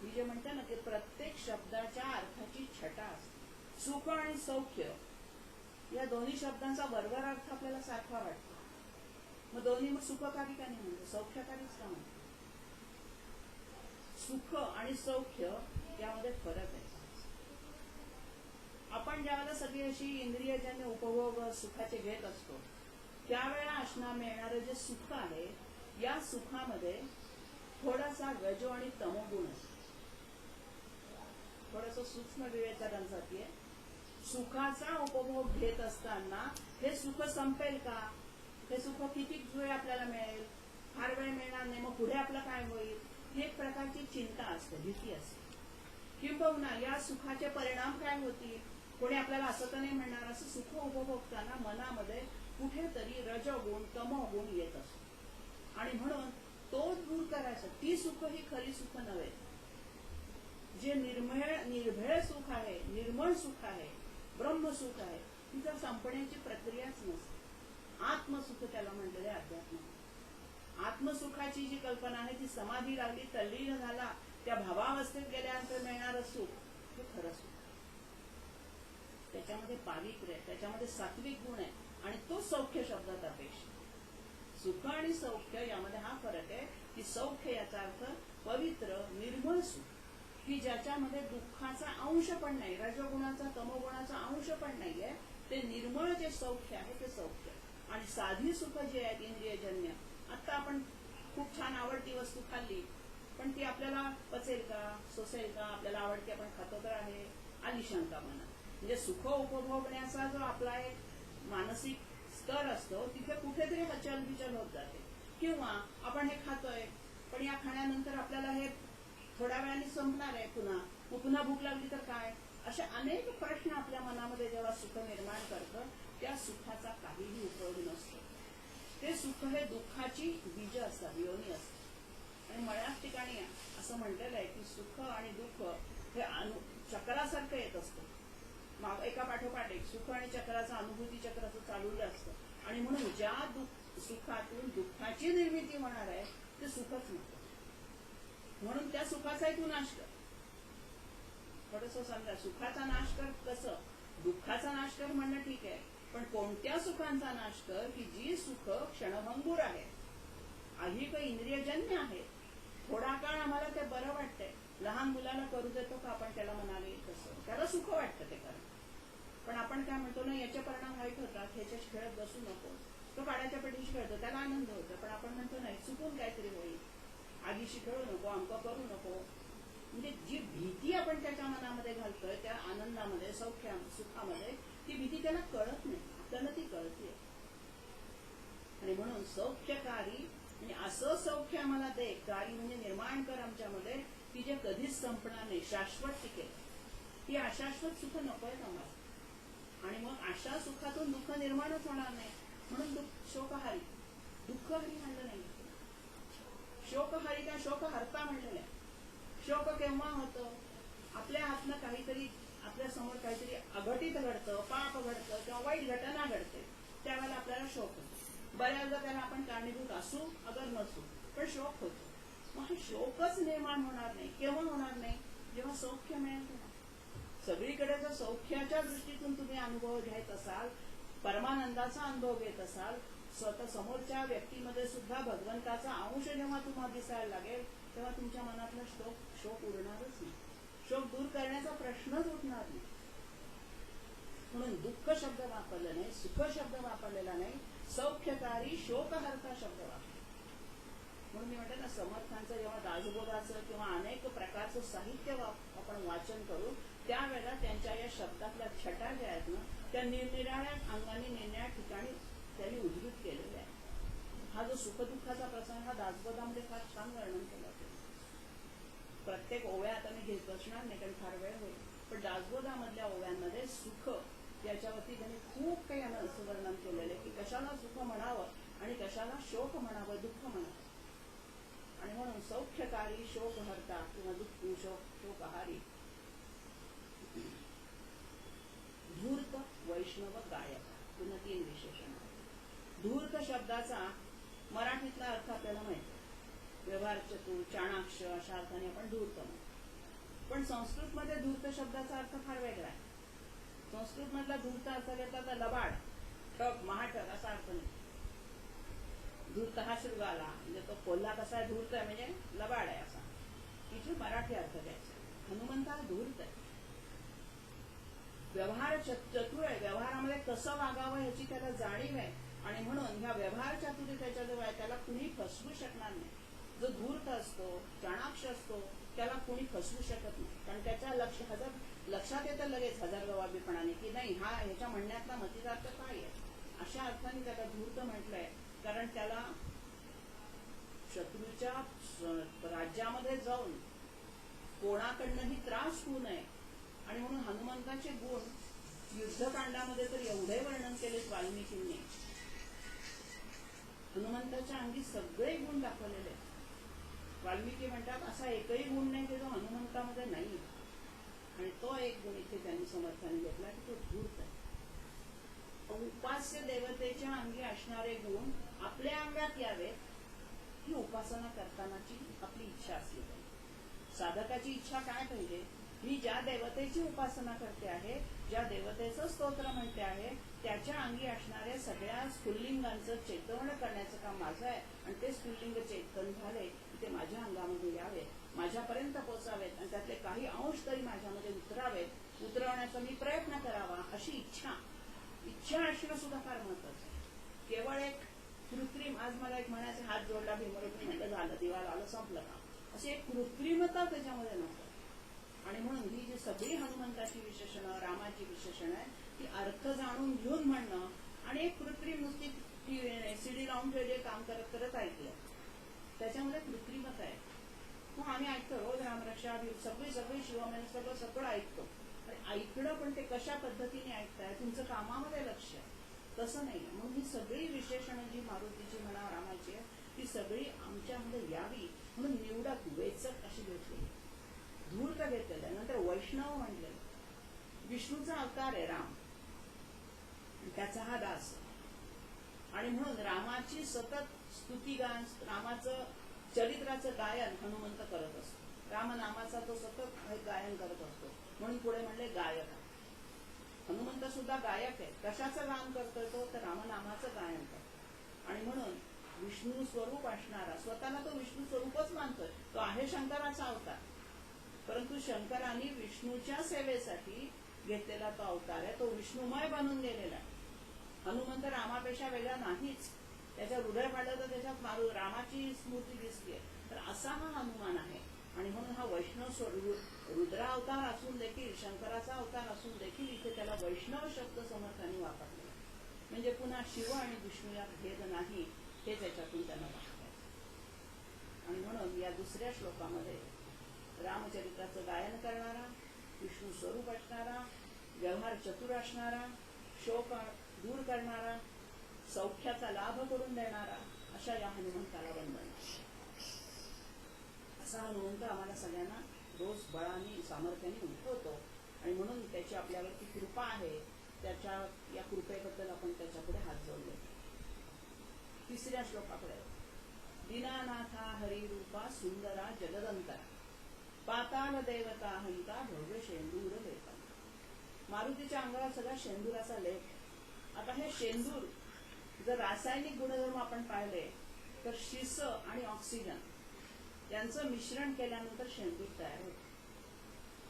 A: मी जे म्हणते ना ते प्रत्येक शब्दाच्या अर्थाची छटा असते. सुख आणि सौख्य या दोन्ही शब्दांचा बरोबर अर्थ आपल्याला सारखा वाटतो. मग दोन्ही मग सुखकारी का नाही म्हणतो, सौख्यकारीच का म्हणतो? सुख आणि सौख्य यामध्ये फरक आहे. आपण ज्यावेळेला सगळी अशी इंद्रियजन्य उपभोग सुखाचे घेत असतो त्यावेळेला असणार मिळणारं जे सुख आहे, या सुखामध्ये थोडासा रजो आणि तमोगुण असतो. थोडस सूक्ष्म विवेचनासाठी आहे. सुखाचा उपभोग घेत असताना हे सुख संपेल का, हे सुख किती वेळ आपल्याला मिळेल, फार वेळ मिळणार नाही, मग पुढे आपलं काय होईल, ही एक प्रकारची चिंता असते, भीती असते. किंबहुना या सुखाचे परिणाम काय होतील, कोणी आपल्याला असं तर नाही म्हणणार, असं सुख उपभोगताना मनामध्ये कुठेतरी रजोगुण तमोगुण येत असतो. आणि म्हणून तो दूर करायचा. ती सुख ही खरी सुख नव्हे. जे निर्भेळ सुख आहे, निर्मळ सुख आहे, ब्रह्मसुख आहे, तिचं संपण्याची प्रक्रियाच नसते. आत्मसुख त्याला म्हटलेले अध्यात्म. आत्मसुखाची जी कल्पना आहे ती समाधी लागली, तल्लीन झाला, त्या भावावस्थेत गेल्यानंतर मिळणारं सुख हे खरं सुख. त्याच्यामध्ये पावित्र्य आहे, त्याच्यामध्ये सात्विक गुण आहे, आणि तो सौख्य शब्दात अपेक्षा. सुख आणि सौख्य यामध्ये हा फरक आहे की सौख्य याचा अर्थ पवित्र निर्मळ सुख, की ज्याच्यामध्ये दुःखाचा अंश पण नाही, रजोगुणाचा तमोगुणाचा अंश पण नाहीये, ते निर्मळ जे सौख्य आहे ते सौख्य. आणि साधी सुख जे आहेत इंद्रियजन्य, आता आपण खूप छान आवडती वस्तू खाल्ली, पण ती आपल्याला पचेल का, सोसेल का, आपल्याला आवडते आपण खातो तर आहे, आली शंका मनात. म्हणजे सुख उपभोगण्याचा जो आपला एक मानसिक स्तर असतो तिथे कुठेतरी हलचाल बिचल होत जाते. किंवा आपण हे खातोय पण या खाण्यानंतर आपल्याला हे थोड्या वेळाने संपणार आहे, पुन्हा भूक लागली तर काय, असे अनेक प्रश्न आपल्या मनामध्ये जेव्हा सुख निर्माण करतं त्या सुखाचा काहीही उपयोग नसतो. ते सुख हे दुःखाची बीज असतात, योनी असतात. आणि बऱ्याच ठिकाणी असं म्हटलेलं आहे की सुख आणि दुःख हे चक्रासारखं येत असतं, एका पाठोपाठ एक. सुख आणि चक्राचं अनुभूती चक्र असं चालवलं असतं. आणि म्हणून ज्या सुखातून दुःखाची निर्मिती होणार आहे ते सुखच नसतं. म्हणून त्या सुखाचा तू नाश कर. थोडस समजा, सुखाचा नाश कर कसं, दुःखाचा नाश कर म्हणणं ठीक आहे, पण कोणत्या सुखांचा नाश कर की जी सुख क्षणभंगूर आहे, अधिक इंद्रियजन्य आहे, थोडा काळ आम्हाला ते बरं वाटतंय. लहान मुलाला करू देतो का आपण त्याला म्हणाले तसं, त्याला सुख वाटतं ते करणं, पण आपण काय म्हणतो ना, याचे परिणाम वाईट होतात, ह्याच्याशी खेळत बसू नको. तो काड्याच्या पेटीशी खेळतो, त्याला आनंद होतो, पण आपण म्हणतो नाही, चुकून काहीतरी होईल, आगीशी खेळू नको, अंक करू नको. म्हणजे जी भीती आपण त्याच्या मनामध्ये घालतोय त्या आनंदामध्ये, सुखामध्ये, ती भीती त्याला कळत नाही, आपल्याला ती कळते. आणि म्हणून सौख्यकारी म्हणजे असं सौख्य आम्हाला दे, कारी म्हणजे निर्माण कर आमच्यामध्ये, की जे कधीच संपणार नाही, शाश्वत टिकेल. ही अशाश्वत सुख नकोय आम्हाला. आणि मग अशा सुखातून दुःख निर्माणच होणार नाही. म्हणून शोकहारी, दुःखहारी म्हणलं नाही, शोकहारी का शोकहर्ता म्हणलेलं आहे. शोक केव्हा होतं, आपल्या हातनं काहीतरी, आपल्या समोर काहीतरी अघटित घडतं, पाप घडतं किंवा वाईट घटना घडते, त्यावेळेला आपल्याला शोक होतो. बऱ्याचदा त्याला आपण कारणीभूत असू अगर नसू, पण शोक होतो. मग हा शोकच निर्माण होणार नाही. केव्हा होणार नाही, जेव्हा सौख्य मिळेल तेव्हा. सगळीकडे जर सौख्याच्या दृष्टीतून तुम्ही अनुभव घेत असाल, परमानंदाचा अनुभव घेत असाल, स्वतः समोरच्या व्यक्तीमध्ये सुद्धा भगवंताचा अंश जेव्हा तुम्हाला दिसायला लागेल तेव्हा तुमच्या मनातला शोक उरणारच नाही. शोक दूर करण्याचा प्रश्नच उठणार नाही. म्हणून दुःख शब्द वापरला नाही, सुख शब्द वापरलेला नाही, सौख्यकारी शोकहर्ता शब्द वापरला. म्हणून मी म्हणते ना, समर्थांचं जेव्हा दासबोधाचं किंवा अनेक प्रकारचं साहित्य आपण वाचन करू त्यावेळेला त्यांच्या या शब्दातल्या छटा ज्या आहेत ना, त्या निरनिराळ्या अंगाने निरनिराळ्या ठिकाणी त्यांनी उद्धृत केलेल्या आहे. हा जो सुखदुःखाचा प्रसंग हा दासबोधामध्ये फार छान वर्णन केला होतं. प्रत्येक ओव्या आता मी घेत बसणार नाही कारण फार वेळ होईल, पण दासबोधामधल्या ओव्यांमध्ये सुख याच्यावरती त्यांनी खूप काही असं वर्णन केलेलं आहे की कशाला सुख म्हणावं आणि कशाला शोक म्हणावं, दुःख म्हणावं. आणि म्हणून सौख्यकारी शोकहर्ता किंवा दुःख शोकहारी. धूर्त वैष्णव गायक, पुन्हा 3 विशेषण. धूर्त शब्दाचा मराठीतला अर्थ आपल्याला माहिती, व्यवहार चतुर, चाणाक्ष अशा अर्थाने आपण धूर्त म्हणतो. पण संस्कृतमध्ये धूर्त शब्दाचा अर्थ फार वेगळा आहे. संस्कृत मधला धूर्त अर्थ घेतला लबाड, ठग, महाठग असा अर्थ नाही. धूर्त हा शृगाला, म्हणजे तो कोल्हा कसा आहे, धूर्त आहे म्हणजे लबाड आहे असा. इथे मराठी अर्थ द्यायचा. हनुमंता धूर्त आहे, व्यवहार चतुर आहे, व्यवहारामध्ये कसं वागावं ह्याची त्याला जाणीव आहे. आणि म्हणून ह्या व्यवहार चातुर्य त्याच्याजवळ आहे, त्याला कुणी फसवू शकणार नाही. जो धूर्त असतो, चाणाक्ष असतो, त्याला कोणी फसवू शकत नाही. कारण त्याच्या लक्षात येतं लगेच हजारजबाबीपणाने की नाही, हा ह्याच्या म्हणण्यातला मतितार्थ काय आहे. अशा अर्थाने त्याला धूर्त म्हटलंय. कारण त्याला शत्रूच्या राज्यामध्ये जाऊन कोणाकडनंही त्रास होऊ नये. आणि म्हणून हनुमंताचे गुण युद्धकांडामध्ये तर एवढे वर्णन केलेत वाल्मिकींनी. हनुमंताच्या अंगी सगळे गुण दाखवलेले आहेत. वाल्मिकी म्हणतात असा एकही गुण नाही की जो हनुमंतामध्ये नाही. आणि तो एक गुण इथे त्यांनी समर्थाने घेतला की तो धूर्त आहे. उपास्य देवतेच्या अंगी असणारे गुण आपल्या अंगात यावेत ही उपासना करतानाची आपली इच्छा असली पाहिजे. साधकाची इच्छा काय पाहिजे, मी ज्या देवतेची उपासना करते आहे, ज्या देवतेचं स्तोत्र म्हणते आहे, त्याच्या अंगी असणाऱ्या सगळ्या स्फुल्लिंगांचं चेतवण करण्याचं काम माझं आहे. आणि ते स्फुल्लिंग चेतन झाले की ते माझ्या अंगामध्ये यावेत, माझ्यापर्यंत पोचावेत आणि त्यातले काही अंश तरी माझ्यामध्ये उतरावेत, उतरवण्याचा मी प्रयत्न करावा अशी इच्छा असणं सुद्धा फार महत्वाचं आहे. केवळ एक कृत्रिम, आज मला एक म्हणायचं हात जोडला भीमरूपी म्हटलं झालं, दिवाळ आलं संपलं का, अशी एक कृत्रिमता त्याच्यामध्ये नव्हतं. आणि म्हणून ही जी सगळी हनुमंताची विशेषणं, रामाची विशेषणं आहे ती अर्थ जाणून घेऊन म्हणणं आणि एक कृत्रिम नुसती सीडी लावून जे काम करत करत ऐकलं त्याच्यामध्ये कृत्रिमता आहे. मग आम्ही ऐकतो रोज रामरक्षा सगळी शिवमन सगळं ऐकतो. ऐकणं पण ते कशा पद्धतीने ऐकताय, तुमचं कामामध्ये लक्ष आहे, तसं नाही. मग ही सगळी विशेषणं जी मारुतीची म्हणा रामाची आहे ती सगळी आमच्यामध्ये यावी म्हणून निवडक वेचक अशी घेतली, धूर्त घेतलेलं. नंतर वैष्णव म्हणले, विष्णूचा अवतार आहे राम, त्याचा हा दास. आणि म्हणून रामाची सतत स्तुतिगान, रामाचं चरित्राचं गायन हनुमंत करत असतो. रामनामाचा तो सतत गायन करत असतो. म्हणून पुढे म्हणले गायक. हनुमंत सुद्धा गायक आहे. कशाचं गान करतोय तो, तर रामनामाचं गायन करतो. आणि म्हणून विष्णू स्वरूप असणारा, स्वतःला तो विष्णू स्वरूपच मानतोय, तो आहे शंकराचा अवतार. परंतु शंकरांनी विष्णूच्या सेवेसाठी घेतलेला तो अवतार आहे, तो विष्णुमय बनून गेलेला आहे. हनुमंत रामापेक्षा वेगळा नाहीच. त्याच्या हृदय पाडलं तर त्याच्यात रामाची स्मृती दिसते. तर असा हा हनुमान आहे. आणि म्हणून हा वैष्णव रुद्रा अवतार असून देखील, शंकराचा अवतार असून देखील इथे त्याला वैष्णव शब्द समर्थाने वापरलेला. म्हणजे पुन्हा शिव आणि विष्णू यात भेद नाही हे त्याच्यातून त्यांना दाखवायचं. आणि म्हणून या दुसऱ्या श्लोकामध्ये रामचरित्राचं गायन करणारा, विष्णू स्वरूप असणारा, व्यवहार चतुर असणारा, शोक दूर करणारा, सौख्याचा लाभ करून देणारा अशा या हनुमंताला वंदन. असा हनुमंत आम्हाला सगळ्यांना रोज बळाने सामर्थ्याने उठवतो. आणि म्हणून त्याची आपल्यावरती कृपा आहे. त्याच्या या कृपेबद्दल आपण त्याच्यापुढे हात जोडले. तिसऱ्या श्लोकाकडे, दीनानाथा हरिरूपा सुंदरा जगदंतरा, पाताल देवता हंता भव्य शेंदूर लेपा. मारुतीच्या अंगावर सगळा शेंदुराचा लेप. आता हे शेंदूर जर रासायनिक गुणधर्म आपण पाहिले तर शिस आणि ऑक्सिजन यांचं मिश्रण केल्यानंतर शेंदूर तयार होते.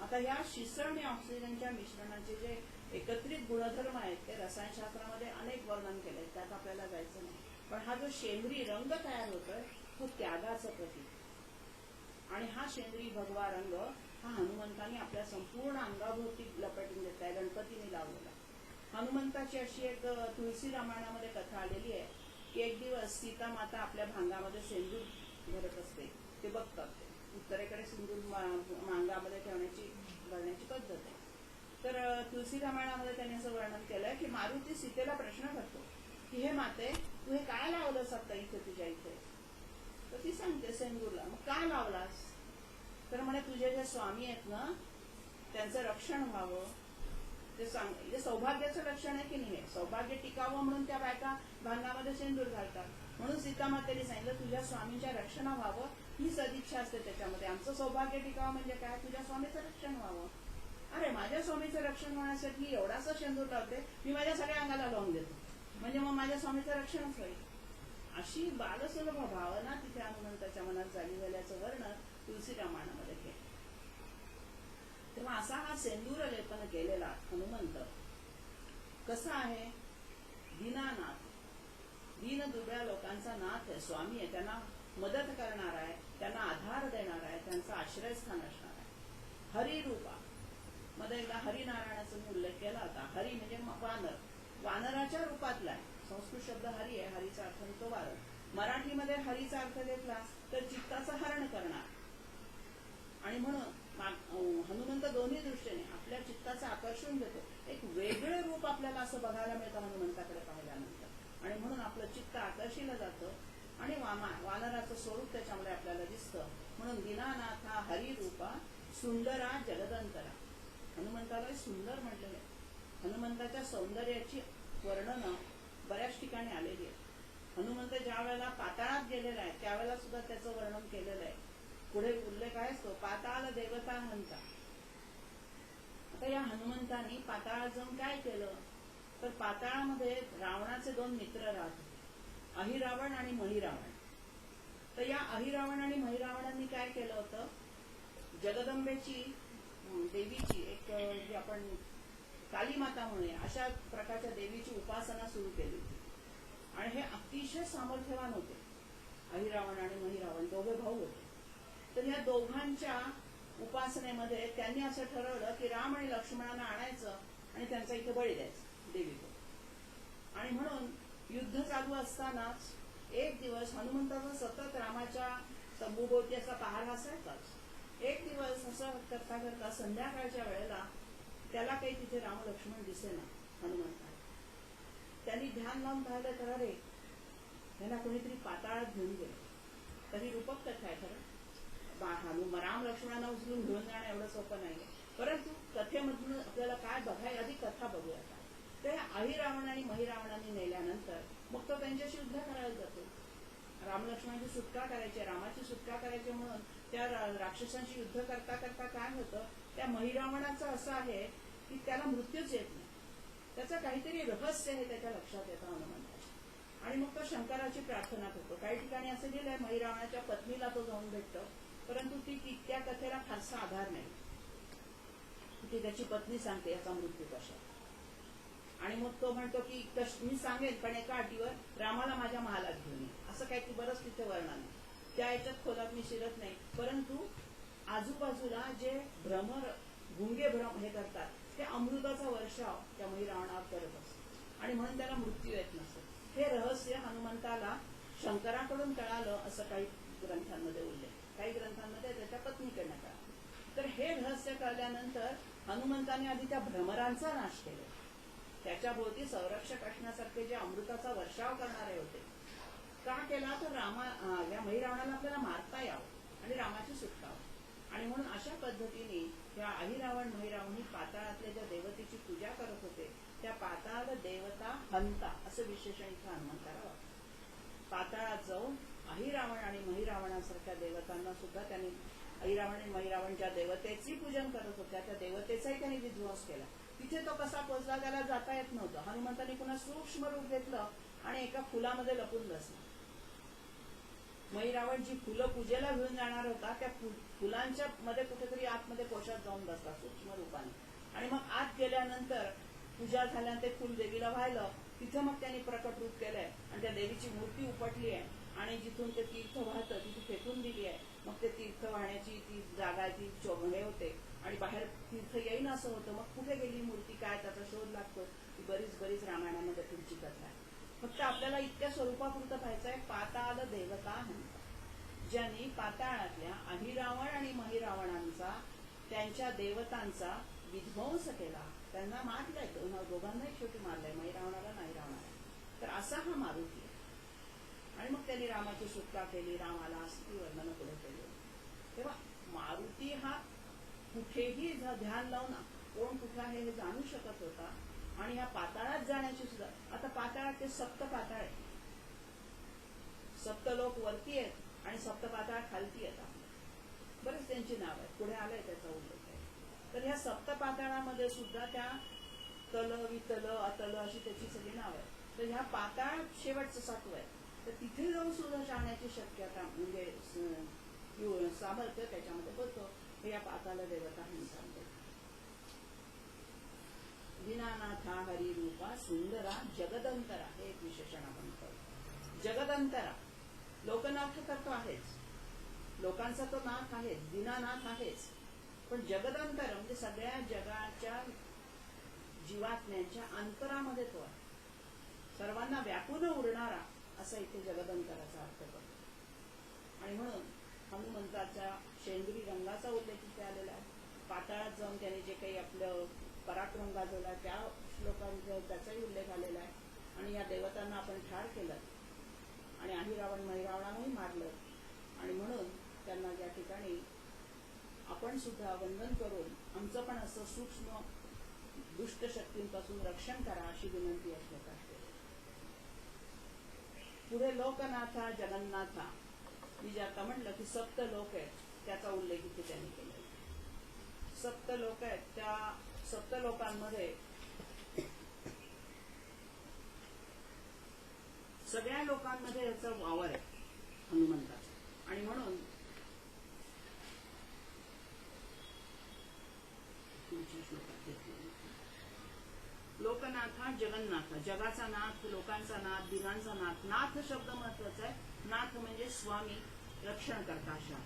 A: आता या शिस आणि ऑक्सिजनच्या मिश्रणाचे जे एकत्रित गुणधर्म आहेत ते रसायनशास्त्रामध्ये अनेक वर्णन केले, त्यात आपल्याला जायचं नाही. पण हा जो शेंद्री रंग तयार होतोय तो त्यागाचं प्रतीक. आणि हा शेंद्री भगवा रंग हा हनुमंतांनी आपल्या संपूर्ण अंगाभोवती लपेटून घेतलाय, गणपतीने लावलेला. हनुमंताची अशी एक तुळशी रामायणामध्ये कथा आलेली आहे की एक दिवस सीता माता आपल्या भांगामध्ये शेंदूर भरत असते. ते बघतात, ते उत्तरेकडे सिंदूर मांगामध्ये भरण्याची पद्धत आहे. तर तुळशी रामायणामध्ये त्यांनी असं वर्णन केलंय की मारुती सीतेला प्रश्न करतो की हे माते, तू हे काय लावलंस आता इथे तुझ्या इथे? तर ती सांगते सेंदूरला. मग काय लावलास? तर म्हणे तुझे जे स्वामी आहेत ना त्यांचं रक्षण व्हावं, ते सांग. सौभाग्याचं लक्षण आहे की नाही, सौभाग्य टिकावं म्हणून त्या बायका भांगामध्ये सेंदूर घालतात. म्हणून सीतामातेने सांगितलं तुझ्या स्वामींच्या रक्षण व्हावं ही सदिच्छा असते त्याच्यामध्ये. आमचं सौभाग्य टिकावं म्हणजे काय, तुझ्या स्वामीचं रक्षण व्हावं. अरे माझ्या स्वामीचं रक्षण होण्यासाठी एवढासा शेंदूर लावते, मी माझ्या सगळ्या अंगाला लावून देतो, म्हणजे मग माझ्या स्वामीचं रक्षणच होईल. अशी बालसुलभ भावना तिथे हनुमंताच्या मनात झाल्याचं वर्णन तुळशी रामायणामध्ये केलं. तेव्हा असा हा सेंदूर लेपन केलेला हनुमंत कसा आहे? दीनानाथ, दीन दुबळ्या लोकांचा नाथ आहे, स्वामी आहे. त्यांना मदत करणार आहे, त्यांना आधार देणार आहे, त्यांचं आश्रयस्थान असणार आहे. हरिरूपा मध्ये एकदा हरिनारायणाचा मी उल्लेख केला होता. हरी म्हणजे वानर, वानराच्या रूपातला आहे. संस्कृत शब्द हरी आहे, हरीचा अर्थ होतो वानर. मराठीमध्ये हरीचा अर्थ घेतला तर चित्ताचं हरण करणार. आणि म्हणून हनुमंत दोन्ही दृष्टीने आपल्या चित्ताचं आकर्षण देतो. एक वेगळं रूप आपल्याला असं बघायला मिळतं हनुमंताकडे पाहिल्यानंतर, आणि म्हणून आपलं चित्त आकर्षिलं जातं आणि वानराचं स्वरूप त्याच्यामध्ये आपल्याला दिसतं. म्हणून दीनानाथा हरिरूपा सुंदरा जगदंतरा. हनुमंताला सुंदर म्हटलेलं आहे. हनुमंताच्या सौंदर्याची वर्णनं बऱ्याच ठिकाणी आलेली आहे. हनुमंत ज्या वेळेला पाताळात गेलेला आहे त्यावेळेला सुद्धा त्याचं वर्णन केलेलं आहे. पुढे उल्लेख आहे तो पाताळ देवता हंता. आता या हनुमंतानी पाताळात जाऊन काय केलं तर पाताळामध्ये रावणाचे दोन मित्र राहत होते, अहिरावण आणि महिरावण. तर या अहिरावण आणि महिरावणांनी काय केलं होतं, जगदंबेची देवीची एक जी आपण कालीमाता म्हणूया अशा प्रकारच्या देवीची उपासना सुरू केली होती. आणि हे अतिशय सामर्थ्यवान होते. अहिरावण आणि महिरावण दोघे भाऊ होते. तर या दोघांच्या उपासनेमध्ये त्यांनी असं ठरवलं की राम आणि लक्ष्मणांना आणायचं आणि त्यांचा इथे बळी द्यायचं देवीला. आणि म्हणून युद्ध चालू असतानाच एक दिवस हनुमंताचा सतत रामाच्या तंबूभोवती असा पहारा असायचाच. एक दिवस असं करता करता संध्याकाळच्या वेळेला त्याला काही तिथे राम लक्ष्मण दिसेना हनुमंता. त्यांनी ध्यान लावून पाहिलं तर अरे त्यांना कोणीतरी पाताळात घेऊन गेलं. तरी रूपक कथा आहे खरं. राम लक्ष्मणांना उचलून घेऊन जाणं एवढं सोपं नाहीये, परंतु कथेमधून आपल्याला काय बघायला आधी कथा बघूया. ते अहिरावण आणि महिरावणांनी नेल्यानंतर मग तो त्यांच्याशी युद्ध करायला जातो. राम लक्ष्मणाची सुटका करायची, रामाची सुटका करायची म्हणून त्या राक्षसांशी युद्ध करता करता काय होतं, त्या महिरावणाचं असं आहे की त्याला मृत्यूच येत नाही. त्याचं काहीतरी रहस्य हे त्याच्या लक्षात येतं हनुमंताच्या. आणि मग तो शंकराची प्रार्थना करतो. काही ठिकाणी असं गेलंय महिरावणाच्या पत्नीला तो जाऊन भेटतो, परंतु ती त्या कथेला फारसा आधार नाही. ती त्याची पत्नी सांगते याचा मृत्यू कशा. आणि मग तो म्हणतो की मी सांगेन पण एका अटीवर, रामाला माझ्या महालात घेऊन ये. असं काही बरंच तिथे वर्णन आहे. त्या याच्यात खोलात मी शिरत नाही, परंतु आजूबाजूला जे भ्रमर गुंगे भ्रम हे करतात ते अमृताचा वर्षाव त्या महिरावणावर करत असतात आणि म्हणून त्याला मृत्यू येत नसत. हे रहस्य हनुमंताला शंकराकडून कळालं असं काही ग्रंथांमध्ये उल्लेख, काही ग्रंथांमध्ये त्याच्या पत्नीकडनं कळालं. तर हे रहस्य कळल्यानंतर हनुमंताने आधी त्या भ्रमरांचा नाश केला. त्याच्या भोवती संरक्षक असण्यासारखे जे अमृताचा वर्षाव करणारे होते. का केला तर या महिरावणाला आपल्याला मारता यावं आणि रामाची सुटका व्हावी. आणि म्हणून अशा पद्धतीने या अहिरावण महिरावणी पाताळातल्या ज्या देवतेची पूजा करत होते त्या पाताळ देवता हंता असं विशेषण इथं हनुमंताला वाटतं. पाताळात जाऊन अहिरावण आणि महिरावणासारख्या देवतांना सुद्धा त्यांनी, अहिरावण आणि महिरावण ज्या देवतेची पूजन करत होत्या त्या देवतेचाही त्यांनी विध्वंस केला. तिथे तो कसा पोचला त्याला जाता येत नव्हतं. हनुमंतांनी पुन्हा सूक्ष्म रूप घेतलं आणि एका फुलामध्ये लपून बसला. महिरावण जी फुलं पूजेला घेऊन जाणार होता त्या फुलांच्या मध्ये कुठेतरी आतमध्ये कोशात जाऊन बसला सूक्ष्म रूपाने. आणि मग आत गेल्यानंतर पूजा झाल्यानंतर ते फुल देवीला वाहिलं. तिथे मग त्यांनी प्रकट रूप केलंय आणि त्या देवीची मूर्ती उपटली आहे आणि जिथून ते तीर्थ वाहतं तिथे फेकून दिली आहे. मग ते तीर्थ वाहण्याची ती जागा ती हे होते आणि बाहेर तीर्थ येईन असं होतं. मग कुठे गेली मूर्ती काय त्याचा शोध लागतो. ती बरीच रामायणामध्ये पुढची कथा आहे. फक्त आपल्याला इतक्या स्वरूपापुरतं पाहायचं आहे. पाताळ देवता हंता, ज्यांनी पाताळातल्या अहिरावण आणि महिरावणांचा त्यांच्या देवतांचा विध्वंस केला, त्यांना मारलंय. दोघांनाही शेवटी मारलंय, महिरावणाला नाही रावणाला. तर असा हा मारुती आहे. आणि मग त्यांनी रामाची सुटका केली, रामाला असती वर्णन पुढे केली. तेव्हा मारुती हा कुठेही ध्यान लावून कोण कुठे आहे हे जाणू शकत होता. आणि या पाताळात जाण्याची सुद्धा, आता पाताळात ते सप्त पाताळ आहे. सप्त लोक वरती आहेत आणि सप्त पाताळ खालती आहेत. बरेच त्यांची नाव आहेत, पुढे आलंय त्याचा उल्लेख आहे. तर ह्या सप्त पाताळामध्ये सुद्धा त्या तल वितल अतल अशी त्याची सगळी नाव आहेत. तर ह्या पाताळ शेवटचं सातवं आहे. तर तिथे जाऊन सुद्धा जाण्याची शक्यता म्हणजे सामर्थ्य त्याच्यामध्ये होतं. हे या पाताळ देवता हंतांमध्ये. दीनानाथा हरिरूपा सुंदरा जगदंतरा हे एक विशेषण आपण करतो. जगदंतरा लोकनाथ तर तो आहेच, लोकांचा तो नाथ आहे, दीनानाथ आहेच, पण जगदंतर म्हणजे सगळ्या जगाच्या जीवात्म्यांच्या अंतरामध्ये तो आहे, सर्वांना व्यापून उरणारा असा इथे जगदंतराचा अर्थ करतो. आणि म्हणून हनुमंताच्या शेंद्री रंगाचा उल्लेख इथे आलेला आहे. पाताळात जाऊन त्याने जे काही आपलं पराक्रम गाजवला त्या श्लोकांचा त्याचाही उल्लेख आलेला आहे. आणि या देवतांना आपण ठार केलं आणि अहिरावण महिरावणालाही मारलं, आणि म्हणून त्यांना या ठिकाणी आपण सुद्धा वंदन करून आमचं पण असं सूक्ष्म दुष्ट शक्तींपासून रक्षण करा अशी विनंती असल्याचं आहे. पुढे लोकनाथा जगन्नाथा, मी जे आता म्हटलं की सप्त लोक आहेत त्याचा उल्लेख इथे त्यांनी केला. सप्त लोक आहेत, त्या सप्त लोकांमध्ये सगळ्या लोकांमध्ये याचा वावर आहे हनुमंताचा. आणि म्हणून लोकनाथा जगन्नाथा, जगाचा नाथ, लोकांचा नाथ, दिनांचा नाथ. नाथ शब्द महत्वाचा आहे. नाथ म्हणजे स्वामी, रक्षण करता अशा.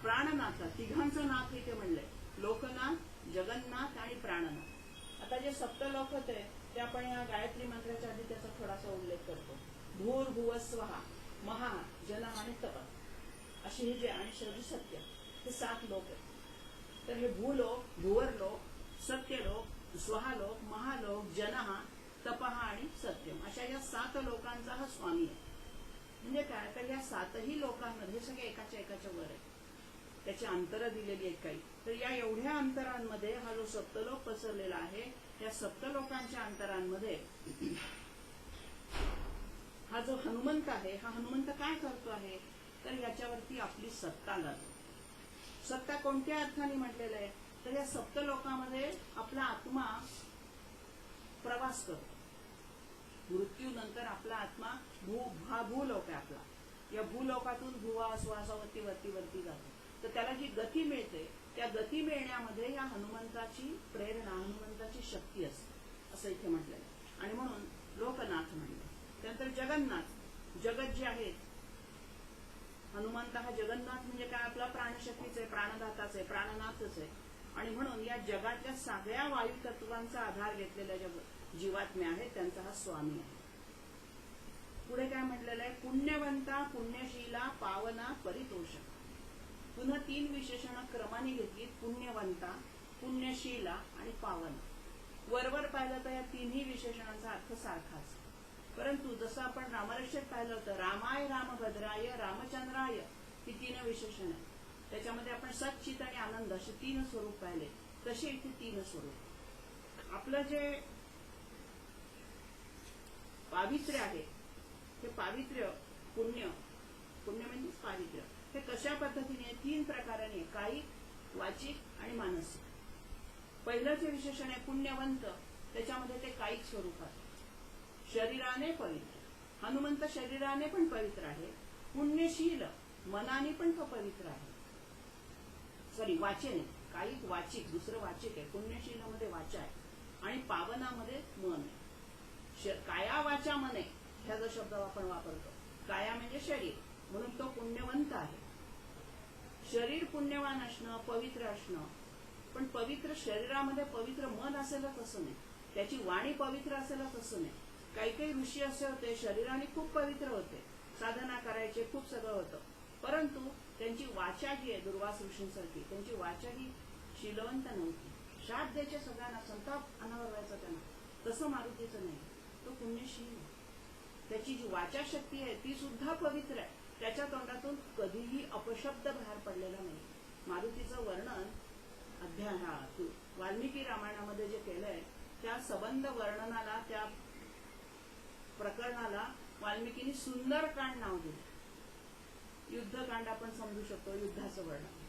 A: प्राणनाथ, तिघांचं नाथ इथे म्हणलंय, लोकनाथ, जगन्नाथ आणि प्राणनाथ. आता जे सप्तलोक होते ते आपण या गायत्री मंत्राच्या आधी त्याचा थोडासा उल्लेख करतो. भूर भुव स्वहा, महा, जन आणि तप अशी हे जे आणि श्रद्धी सत्य हे 7 लोक आहेत. तर हे भूलोक, भुवरलोक, सत्यलोक, स्वहालोक, महालोक, जनहा, तपहा आणि सत्यम अशा या 7 लोकांचा हा स्वामी आहे. म्हणजे काय, तर या 7ही लोकांमध्ये सगळे एकाच्या वर आहे, त्याची अंतरं दिलेली आहेत काही. तर या एवढ्या अंतरांमध्ये हा जो सप्तलोक पसरलेला आहे, या सप्तलोकांच्या अंतरांमध्ये हा जो हनुमंत आहे, हा हनुमंत काय करतो आहे, तर याच्यावरती आपली सत्ता गाजवतो. सत्ता कोणत्या अर्थाने म्हटलेलं आहे, तर या सप्तलोकामध्ये आपला आत्मा प्रवास करतो. मृत्यूनंतर आपला आत्मा हा भूलोक आहे आपला, या भूलोकातून भुवा श्वासावरती वरती जातो. तर त्याला जी गती मिळते, त्या गती मिळण्यामध्ये या हनुमंताची प्रेरणा, हनुमंताची शक्ती असते असं इथे म्हटलंय. आणि म्हणून लोकनाथ म्हणलं. त्यानंतर जगन्नाथ, जगत जे आहेत, हनुमंत हा जगन्नाथ म्हणजे काय, आपला प्राणशक्तीच आहे, प्राणदाताच आहे, प्राणनाथच आहे. आणि म्हणून या जगातल्या सगळ्या वायू तत्वांचा आधार घेतलेल्या ज्या जीवात्म्या आहेत त्यांचा हा स्वामी आहे. पुढे काय म्हटलेलं आहे, पुण्यवंता, पुण्यशीला, पावना, परितोषक. पुन्हा 3 विशेषणं क्रमाने घेतली, पुण्यवंता, पुण्यशीला आणि पावना. वरवर पाहिलं तर या 3ही विशेषणांचा अर्थ सारखाच, परंतु जसं आपण रामरक्षेत पाहिलं होतं, रामाय, रामभद्राय, रामचंद्राय ही 3 विशेषण आहे. त्याच्यामध्ये आपण सच्चित आणि आनंद असे 3 स्वरूप पाहिले, तसे इथे 3 स्वरूप. आपलं जे पावित्र्य आहे, हे पावित्र्य, पुण्य म्हणजेच पावित्र्य, हे कशा पद्धतीने 3 प्रकाराने, कायिक, वाचिक आणि मानसिक. पहिलं जे विशेषण आहे पुण्यवंत, त्याच्यामध्ये ते कायिक स्वरूपात, शरीराने पवित्र. हनुमंत शरीराने पण पवित्र आहे. पुण्यशील, मनाने पण तो पवित्र आहे. सॉरी, वाचेने, कायिक वाचिक, दुसरं वाचिक आहे. पुण्यशीलामध्ये वाचा आहे आणि पावनामध्ये मन आहे. काया वाचा मने ह्या जो शब्द आपण वापरतो, काया म्हणजे शरीर, म्हणून तो पुण्यवंत आहे. शरीर पुण्यवान असणं, पवित्र असणं, पण पवित्र शरीरामध्ये पवित्र मन असेलच असं नाही, त्याची वाणी पवित्र असेलच असं नाही. काही ऋषी असे होते, शरीराने खूप पवित्र होते, साधना करायचे, खूप सगळं होतं, परंतु त्यांची वाचा जी आहे, दुर्वास ऋषींसारखी, त्यांची वाचा ही शीलवंत नव्हती. शाप द्यायचे सगळ्यांना, संताप अनावर व्हायचा त्यांना. तसं मारुतीचं नाही, तो पुण्यशील. त्याची जी वाचा शक्ती आहे ती सुद्धा पवित्र आहे. त्याच्या तोंडातून कधीही अपशब्द बाहेर पडलेला नाही. मारुतीचं वर्णन वाल्मिकी रामायणामध्ये जे केलंय त्या संबंध वर्णनाला, त्या प्रकरणाला वाल्मिकीने सुंदरकांड नाव दिलं. युद्धकांड आपण समजू शकतो, युद्धाचं वर्णन.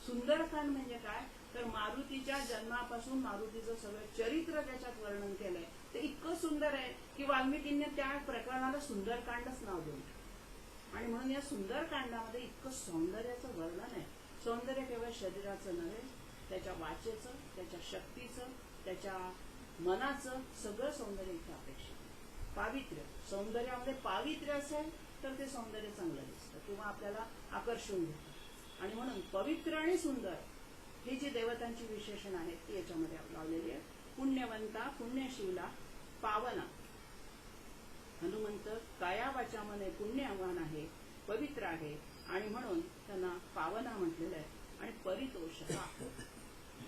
A: सुंदरकांड म्हणजे काय, तर मारुतीच्या जन्मापासून मारुतीचं सगळं चरित्र त्याच्यात वर्णन केलंय. ते इतकं सुंदर आहे की वाल्मिकीने त्या प्रकरणाला सुंदरकांडच नाव दिलं. आणि म्हणून या सुंदरकांडामध्ये इतकं सौंदर्याचं वर्णन आहे. सौंदर्य केवळ शरीराचं नव्हे, त्याच्या वाचेचं, त्याच्या शक्तीचं, त्याच्या मनाचं, सगळं सौंदर्य इथे अपेक्षित. पावित्र्य, सौंदर्यामध्ये पावित्र्य असेल तर ते सौंदर्य चांगलं दिसतं किंवा आपल्याला आकर्षून घेतं. आणि म्हणून पवित्र आणि सुंदर ही जी देवतांची विशेषण आहेत ती याच्यामध्ये लावलेली आहेत. पुण्यवंता पुण्यशीला पावना, हनुमंत काया वाचा मने पुण्यवान आहे, पवित्र आहे आणि म्हणून त्यांना पावना म्हटलेलं आहे. आणि परितोषका,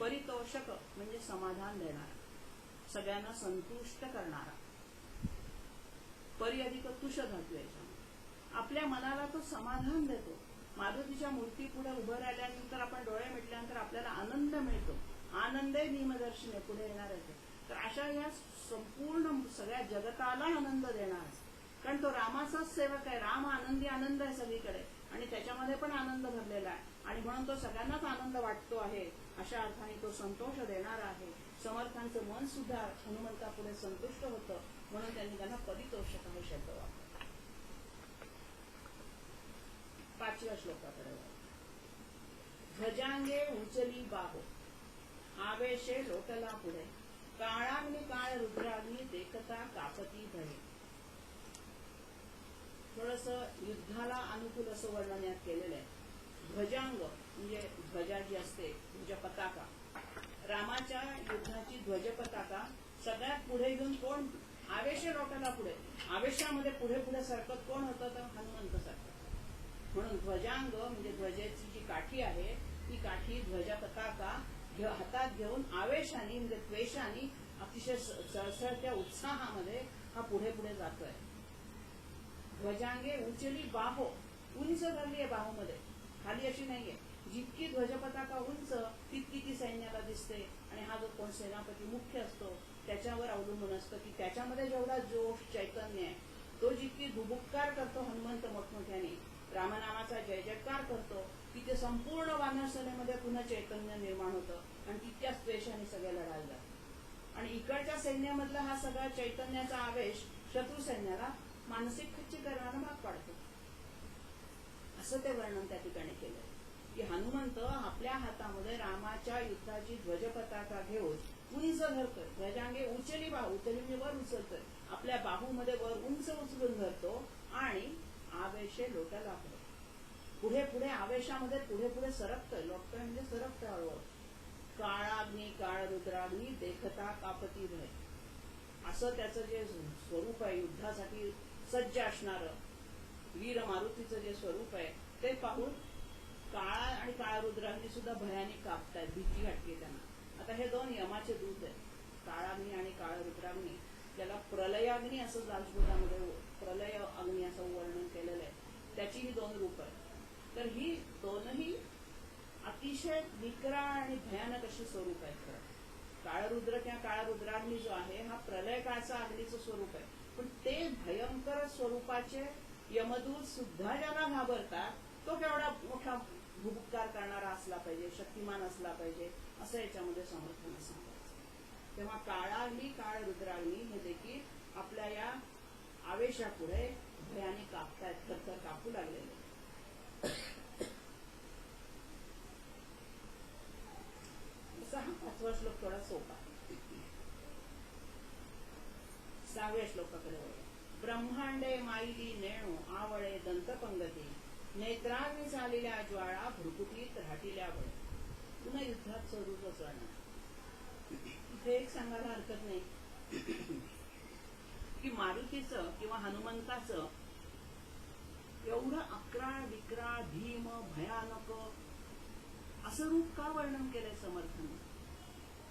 A: परितोषक म्हणजे समाधान देणारा, सगळ्यांना संतुष्ट करणारा. परि अधिक तुष धातू याच्यामध्ये आपल्या मनाला तो समाधान देतो. मारुतीच्या मूर्ती पुढे उभं राहिल्यानंतर आपण डोळे मिटल्यानंतर आपल्याला आनंद मिळतो. आनंदे भीमदर्शने पुढे येणार आहे. तर अशा या संपूर्ण सगळ्या जगताला आनंद देणार आहे. कारण तो रामाचाच सेवक आहे. राम आनंदी आनंद आहे सगळीकडे आणि त्याच्यामध्ये पण आनंद भरलेला आहे आणि म्हणून तो सगळ्यांनाच आनंद वाटतो आहे. अशा अर्थाने तो संतोष देणार आहे. समर्थांचं मन सुद्धा हनुमंतापुढे संतुष्ट होतं म्हणून त्यांनी त्यांना परितोषक हा शब्द वापरला. 5व्या श्लोकाकडे ध्वजांगे उंचली बाहो, आवेशे लोटला पुढे, काळाग्नी काळ रुद्राग्नी देखता कापती भये. थोडस युद्धाला अनुकूल असं वर्णन यात केलेलं आहे. ध्वजांग म्हणजे ध्वजा जी असते, ध्वज पताका. रामाच्या युद्धाची ध्वज पताका सगळ्यात पुढे घेऊन कोण, आवेशे लोटला पुढे, आवेशामध्ये पुढे पुढे सरकत कोण होतं तर हनुमंत सरकत. म्हणून ध्वजांग म्हणजे ध्वजेची जी काठी आहे ती काठी ध्वज पताका हातात घेऊन आवेशाने म्हणजे द्वेषाने अतिशय सळसळत्या उत्साहामध्ये हा पुढे पुढे जातोय. ध्वजांगे उंचली बाहो, उंच धरली आहे बाहूमध्ये, खाली अशी नाहीये. जितकी ध्वज पताका उंच तितकी ती सैन्याला दिसते. आणि हा जो कोण सेनापती मुख्य असतो त्याच्यावर अवलंबून असतं की त्याच्यामध्ये जेवढा जोश चैतन्य आहे तो जितकी धुबुक्कार करतो हनुमंत मोठमोठ्याने रामनामाचा जय जयकार करतो तिथे संपूर्ण वानर सेनेमध्ये पुन्हा चैतन्य निर्माण होतं आणि तितक्याच द्वेषाने सगळे लढायला जातात. आणि इकडच्या सैन्यामधला हा सगळा चैतन्याचा आवेश शत्रू सैन्याला मानसिक खच्चीकरणाला भाग पाडतो. असं ते वर्णन त्या ठिकाणी केलंय की हनुमंत आपल्या हातामध्ये रामाच्या युद्धाची ध्वज पताका घेऊन उंच धरतोय. ध्वजांगे उचली बाहू, उचली म्हणजे वर उचलतोय, आपल्या बाहूमध्ये वर उंच उचलून धरतो आणि आवेशे लोटाला पुढे पुढे आवेशामध्ये पुढे पुढे सरकतोय. लोटतोय म्हणजे सरकतोय हळूहळू. काळाग्नी काळ रुद्राग्नी देखता कापती भय, असं त्याचं जे स्वरूप आहे युद्धासाठी सज्ज असणार वीर मारुतीचं जे स्वरूप आहे ते पाहून काळा आणि काळ रुद्राग्नी सुद्धा भयाने कापतायत, भीती वाटते त्यांना. आता हे दोन यमाचे दूत आहेत, काळाग्नी आणि काळ रुद्राग्नी, ज्याला प्रलयाग्नी असं राजगुटामध्ये प्रलय अग्नी असं वर्णन केलेलं आहे. त्याची ही दोन रूप आहेत. तर ही दोनही अतिशय विकराळ आणि भयानक अशी स्वरूप आहेत. काळरुद्र किंवा काळरुद्राग्नी जो आहे हा प्रलय काळचा अग्नीचं स्वरूप आहे. पण ते भयंकर स्वरूपाचे यमदूत सुद्धा ज्याला घाबरतात तो केवढा मोठा भुभुक्कार करणारा असला पाहिजे, शक्तिमान असला पाहिजे असं याच्यामध्ये समर्थन सांगायचं. तेव्हा काळाग्नी काळ रुद्राग्नी हे देखील आपल्या या आवेशापुढे भयाने कापतायत, थरथर कापू लागलेले. असा हा 5वा श्लोक थोडा सोपा. 6व्या श्लोकाकडे वळूया. ब्रह्मांडे माईली नेणू आवळे दंतपंगती, नेत्राग्नी चाललेल्या ज्वाळा भुरकुटीत राहटिल्या बळे. पुन्हा युद्धात स्वरूप असणार. इथे एक सांगायला हरकत नाही की मारुतीचं किंवा हनुमंताचं एवढं अक्राळ विक्राळ भीम भयानक असं रूप का वर्णन केलंय समर्थांनी.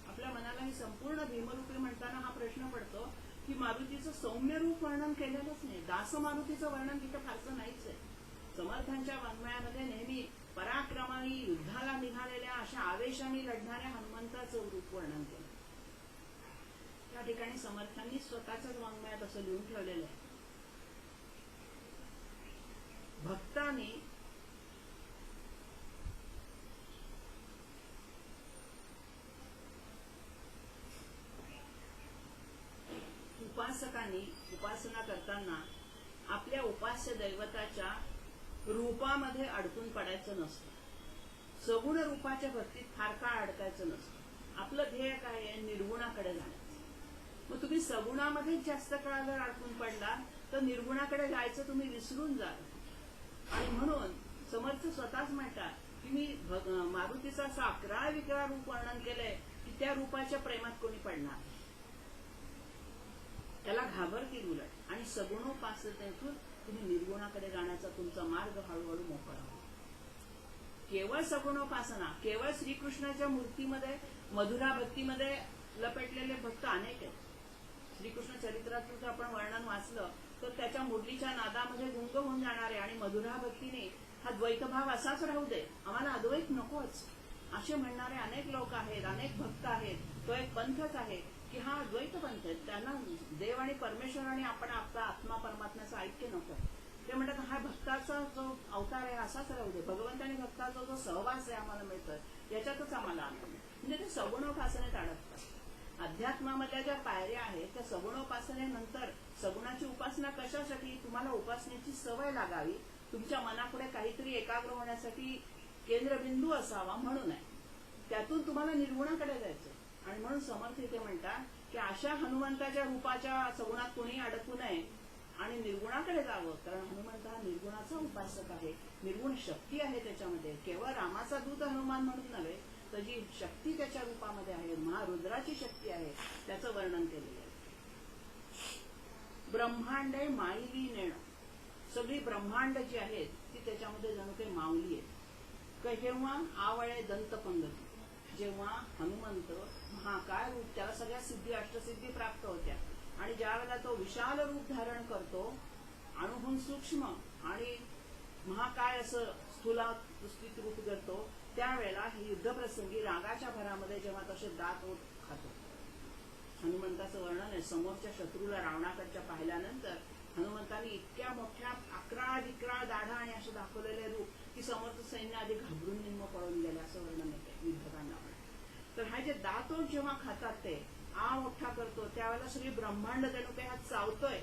A: आपल्या मनाला ही संपूर्ण भीमरूपी म्हणताना हा प्रश्न पडतो की मारुतीचं सौम्य रूप वर्णन केलेलंच नाही. दास मारुतीचं वर्णन तिथं फारसं नाहीच आहे. समर्थांच्या वाङ्मयामध्ये नेहमी पराक्रमाने युद्धाला निघालेल्या अशा आवेशाने लढणाऱ्या हनुमंताचं रूप वर्णन केलं. त्या ठिकाणी समर्थांनी स्वतःच्याच वाङ्मयात असं लिहून ठेवलेलं आहे. भक्तांनी उपासकांनी उपासना करताना आपल्या उपास्य दैवताच्या रूपामध्ये अडकून पडायचं नसतं. सगुण रूपाच्या भक्तीत फार काळ अडकायचं नसतं. आपलं ध्येय काय आहे, निर्गुणाकडे जाण्याचं. मग तुम्ही सगुणामध्ये जास्त काळ जर अडकून पडला तर निर्गुणाकडे जायचं तुम्ही विसरून जाल. आणि म्हणून समर्थ स्वतःच म्हणतात की मी मारुतीचं असं 11 रूप वर्णन केलंय की त्या रूपाच्या प्रेमात कोणी पडणार, त्याला घाबरतील उलट. आणि सगुणोपासनेतून तुम्ही निर्गुणाकडे जाण्याचा तुमचा मार्ग हळूहळू मोकळा होईल. केवळ सगुणोपासना, केवळ श्रीकृष्णाच्या मूर्तीमध्ये मधुरा भक्तीमध्ये लपेटलेले भक्त अनेक आहेत. श्रीकृष्ण चरित्रातून जर आपण वर्णन वाचलं तर त्याच्या मुरलीच्या नादामध्ये गुंग होऊन जाणारे आणि मधुरा भक्तीने हा द्वैतभाव असाच राहू दे, आम्हाला अद्वैत नकोच असे म्हणणारे अनेक लोक आहेत, अनेक भक्त आहेत. तो एक पंथच आहे की हा द्वैत पंथ आहे. त्यांना देव आणि परमेश्वर आणि आपण आपला आत्मा परमात्म्याचं ऐक्य नको. ते म्हणतात हा भक्ताचा जो अवतार आहे असाच राहू दे, भगवंतानी भक्ताचा जो सहवास आहे आम्हाला मिळतोय याच्यातच आम्हाला आनंद. म्हणजे ते सगुणोपासनेत अडकतात. अध्यात्मामधल्या ज्या पायऱ्या आहेत त्या सगुणोपासनेनंतर, सगुणाची उपासना कशासाठी, तुम्हाला उपासनेची सवय लागावी, तुमच्या मनापुढे काहीतरी एकाग्र होण्यासाठी केंद्रबिंदू असावा म्हणून आहे. त्यातून तुम्हाला निर्गुणाकडे जायचं. आणि म्हणून समर्थ इथे म्हणतात की अशा हनुमंताच्या रूपाच्या सगुणात कोणी अडकू नये आणि निर्गुणाकडे जावं. कारण हनुमंत हा निर्गुणाचा उपासक आहे, निर्गुण शक्ती आहे त्याच्यामध्ये. केवळ रामाचा दूत हनुमान म्हणून नव्हे तर जी शक्ती त्याच्या रूपामध्ये आहे, महारुद्राची शक्ती आहे, त्याचं वर्णन केलेलं आहे. ब्रह्मांडे माईली नेणं, सगळी ब्रह्मांड जी आहेत ती त्याच्यामध्ये जणू काही माऊली आहेत. जेव्हा आवळे दंतपंगती, जेव्हा हनुमंत महाकाय रूप, त्याला सगळ्या सिद्धी अष्टसिद्धी प्राप्त होत्या आणि ज्यावेळेला तो विशाल रूप धारण करतो, अणुहून सूक्ष्म आणि महाकाय असं स्थूलावस्थित रूप करतो, त्यावेळेला ही युद्धप्रसंगी रागाच्या भरामध्ये जेव्हा तसे दात ओठ खातो. हनुमंताचं वर्णन आहे, समोरच्या शत्रूला रावणाकडच्या पाहिल्यानंतर हनुमंतांनी इतक्या मोठ्या 11 दाढा आणि असं दाखवलेले रूप की समोरचं सैन्य आधी घाबरून निम्म पळून गेले असं वर्णन येते युद्धकांडामध्ये. तर हा जे दात ओठ जेव्हा खातात ते आ मोठा करतो त्यावेळेला सगळी ब्रह्मांड जणू काही हा चावतोय.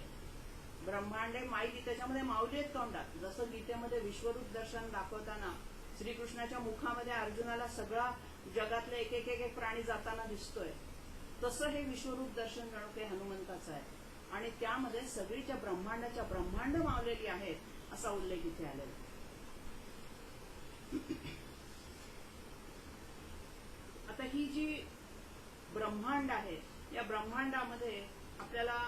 A: ब्रह्मांडे माईली, त्याच्यामध्ये माऊली आहेत तोंडात. जसं गीतेमध्ये विश्वरूप दर्शन दाखवताना श्रीकृष्णाच्या मुखामध्ये अर्जुनाला सगळा जगातले एक एक प्राणी जाताना दिसतोय, तसं हे विश्वरूप दर्शन जणू काही हनुमंताचं आहे. आणि त्यामध्ये सगळीच्या ब्रह्मांडाच्या ब्रह्मांड मावलेली आहेत असा उल्लेख इथे आलेला. आता ही जी ब्रह्मांड आहे या ब्रह्मांडामध्ये आपल्याला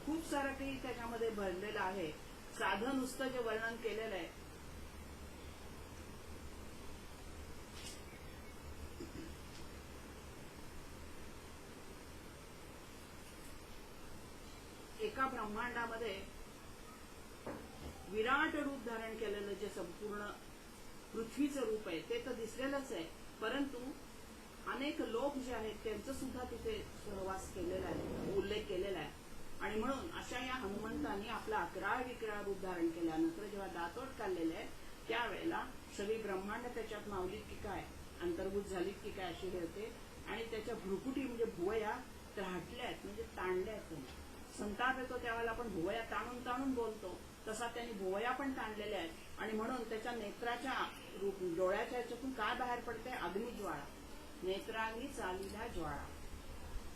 A: खूप सारं काही त्याच्यामध्ये भरलेलं आहे. साधं नुसतं जे वर्णन केलेलं आहे एका ब्रह्मांडामध्ये विराट रूप धारण केलेलं जे संपूर्ण पृथ्वीचं रूप आहे ते तर दिसलेलंच आहे, परंतु अनेक लोक जे आहेत त्यांचं सुद्धा तिथे सहवास केलेला आहे, उल्लेख केलेला आहे. आणि म्हणून अशा या हनुमंतांनी आपलं 11 रूप धारण केल्यानंतर जेव्हा दातोट काढलेले आहे त्यावेळेला सगळी ब्रह्मांड त्याच्यात मावलीत की काय, अंतर्भूत झालीत की काय अशी हे होते. आणि त्याच्या भ्रुकुटी म्हणजे भुवया त्राटल्या आहेत, म्हणजे ताणल्या आहेत. संताप येतो त्यावेळेला आपण भुवया ताणून ताणून बोलतो, तसा त्यांनी भुवया पण ताणलेल्या आहेत. आणि म्हणून त्याच्या नेत्राच्या डोळ्याच्या याच्यातून काय बाहेर पडते, अग्निज्वाळा. नेत्रांगी चालीला ज्वाळा,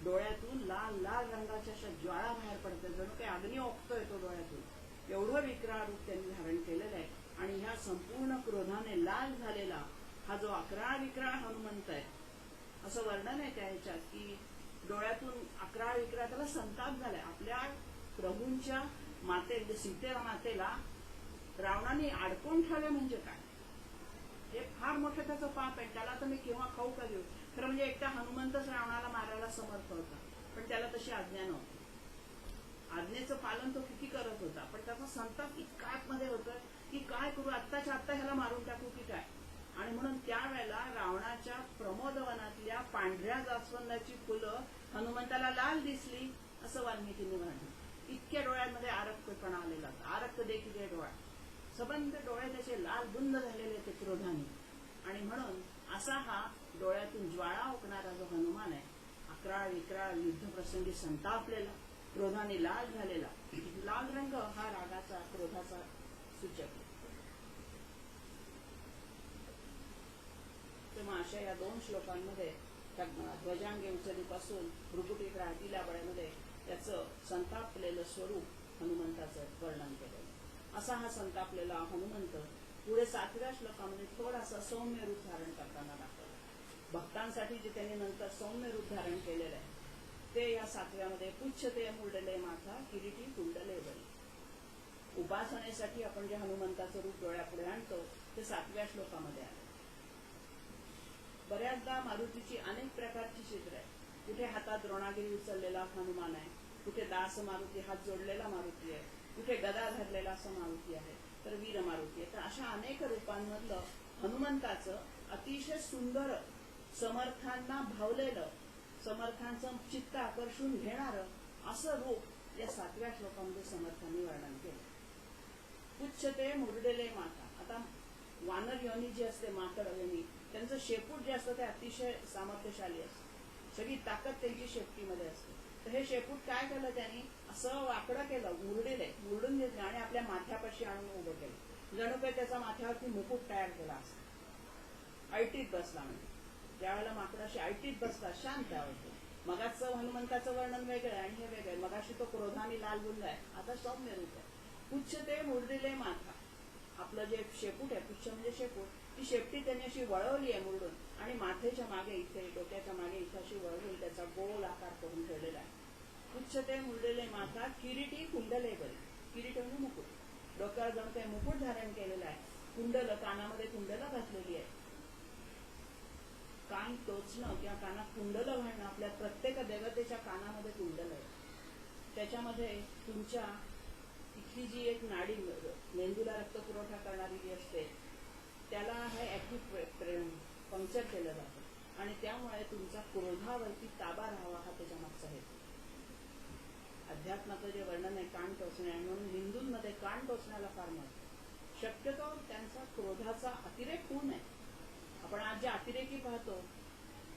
A: डोळ्यातून लाल लाल रंगाच्या अशा ज्वाळा बाहेर पडतात, जणू काही अग्नी ओकतोय तो डोळ्यातून. एवढं विक्राळ रूप त्यांनी धारण केलेलं आहे. आणि ह्या संपूर्ण क्रोधाने लाल झालेला हा जो 11 विक्राळ हनुमंत आहे असं वर्णन आहे त्या ह्याच्यात की डोळ्यातून 11 विक्राळ, त्याला संताप झालाय. आपल्या प्रभूंच्या माते सीतेला मातेला रावणाने अडकून ठेवले म्हणजे काय, हे फार मोठं त्याचं पाप आहे. त्याला तर मी केव्हा खाऊ का देऊ. खरं म्हणजे एकटा हनुमंतच रावणाला मारायला समर्थ होता, पण त्याला तशी आज्ञा नव्हती. आज्ञेचं पालन तो किती करत होता, पण त्याचा संताप इतका आतमध्ये होता की काय करू, आत्ताच्या आत्ता ह्याला मारून टाकू की काय. आणि म्हणून त्यावेळेला रावणाच्या प्रमोदवनातल्या पांढऱ्या जास्वंदाची फुलं हनुमंताला लाल दिसली असं वाल्मिकीने म्हणलं. इतक्या डोळ्यांमध्ये आरक्तपणा आलेला, आरक्त देखील ते डोळा, सबंध डोळे त्याचे लाल बुंद झालेले ते क्रोधाने. आणि म्हणून असा हा डोळ्यातून ज्वाळा ओकणारा जो हनुमान आहे, 11 विक्राळ युद्धप्रसंगी संतापलेला, क्रोधाने लाल झालेला. लाल रंग हा रागाचा क्रोधाचा सूचक. तेव्हा अशा या 2 श्लोकांमध्ये ध्वजांगे उचलीपासून भ्रुकुटी राहतीला बळ्यामध्ये त्याचं संतापलेलं स्वरूप हनुमंताचं वर्णन केलेलं. असा हा संतापलेला हनुमंत पुढे 7व्या श्लोकामध्ये थोडासा सौम्य रूप धारण करताना दाखवला. भक्तांसाठी जे त्यांनी नंतर सौम्य रूप धारण केलेलं आहे ते या 7व्यामध्ये पुच्छते मुंडले माथा किरीटी कुंडले बरी. उपासनेसाठी आपण जे हनुमंताचं रूप डोळ्यापुढे आणतो ते 7व्या श्लोकामध्ये आहे. बऱ्याचदा मारुतीची अनेक प्रकारची चित्र आहे. कुठे हातात द्रोणागिरी उचललेला हनुमान आहे, कुठे दास मारुती हात जोडलेला मारुती आहे, कुठे गदा धरलेला असा मारुती आहे, तर वीर मारुती आहे. तर अशा अनेक रूपांमधलं हनुमंताचं अतिशय सुंदर, समर्थांना भावलेलं, समर्थांचं चित्त आकर्षून घेणारं असं रूप या 7व्या श्लोकामध्ये समर्थांनी वर्णन केलं. पुच्छते मुरडेले माथा. आता वानर योनी जी असते, माकड योनी, त्यांचं शेपूट जे असतं ते अतिशय सामर्थ्यशाली असतं. सगळी ताकद त्यांची शेपटीमध्ये असते. तर हे शेपूट काय केलं त्यांनी, असं वाकडं केलं, मुरडून घेतलं आणि आपल्या माथ्यापाशी आणून उभं केलं. जणू काही त्याचा माथ्यावरती मुकुट तयार केला असतो. ऐटीत बसला. म्हणजे ज्यावेळेला माकडाशी ऐटीत बसला शांत आवडतो. मगाचं हनुमंताचं वर्णन वेगळं आणि हे वेगळं. मगाशी तो क्रोधाने लाल बुंद आहे, आता सौम्य रूप आहे. पुच्छते मुरडिले माथा. आपलं जे शेपूट आहे, पुच्छ म्हणजे शेपूट, ती शेपटी त्यांनी अशी वळवली आहे मुरडून आणि माथेच्या मागे इथे, डोक्याच्या मागे इथे अशी वळवून त्याचा गोल आकार करून ठेवलेला आहे. पुच्छते मुरडेले माथा किरीटी कुंडले बरी. किरीट म्हणजे मुकुट. डोक्यावर जणू काही मुकुट धारण केलेला आहे. कुंडल, कानामध्ये कुंडलं घातलेली आहे. कान टोचणं किंवा कानात कुंडलं घालणं, आपल्या प्रत्येक देवतेच्या कानामध्ये कुंडल आहे. त्याच्यामध्ये तुमच्या इथली जी एक नाडी, मेंदूला रक्तपुरवठा करणारी जी असते, त्याला हे ऍक्टिव्ह पंक्चर केलं जातं आणि त्यामुळे तुमचा क्रोधावरती ताबा राहावा हा त्याच्या मागचा हेतू. अध्यात्माचं जे वर्णन आहे कान टोचणे, म्हणून हिंदूंमध्ये कान टोचण्याला फार महत्व. शक्यतो त्यांचा क्रोधाचा अतिरेक होऊ नये. आपण आज जे अतिरेकी पाहतो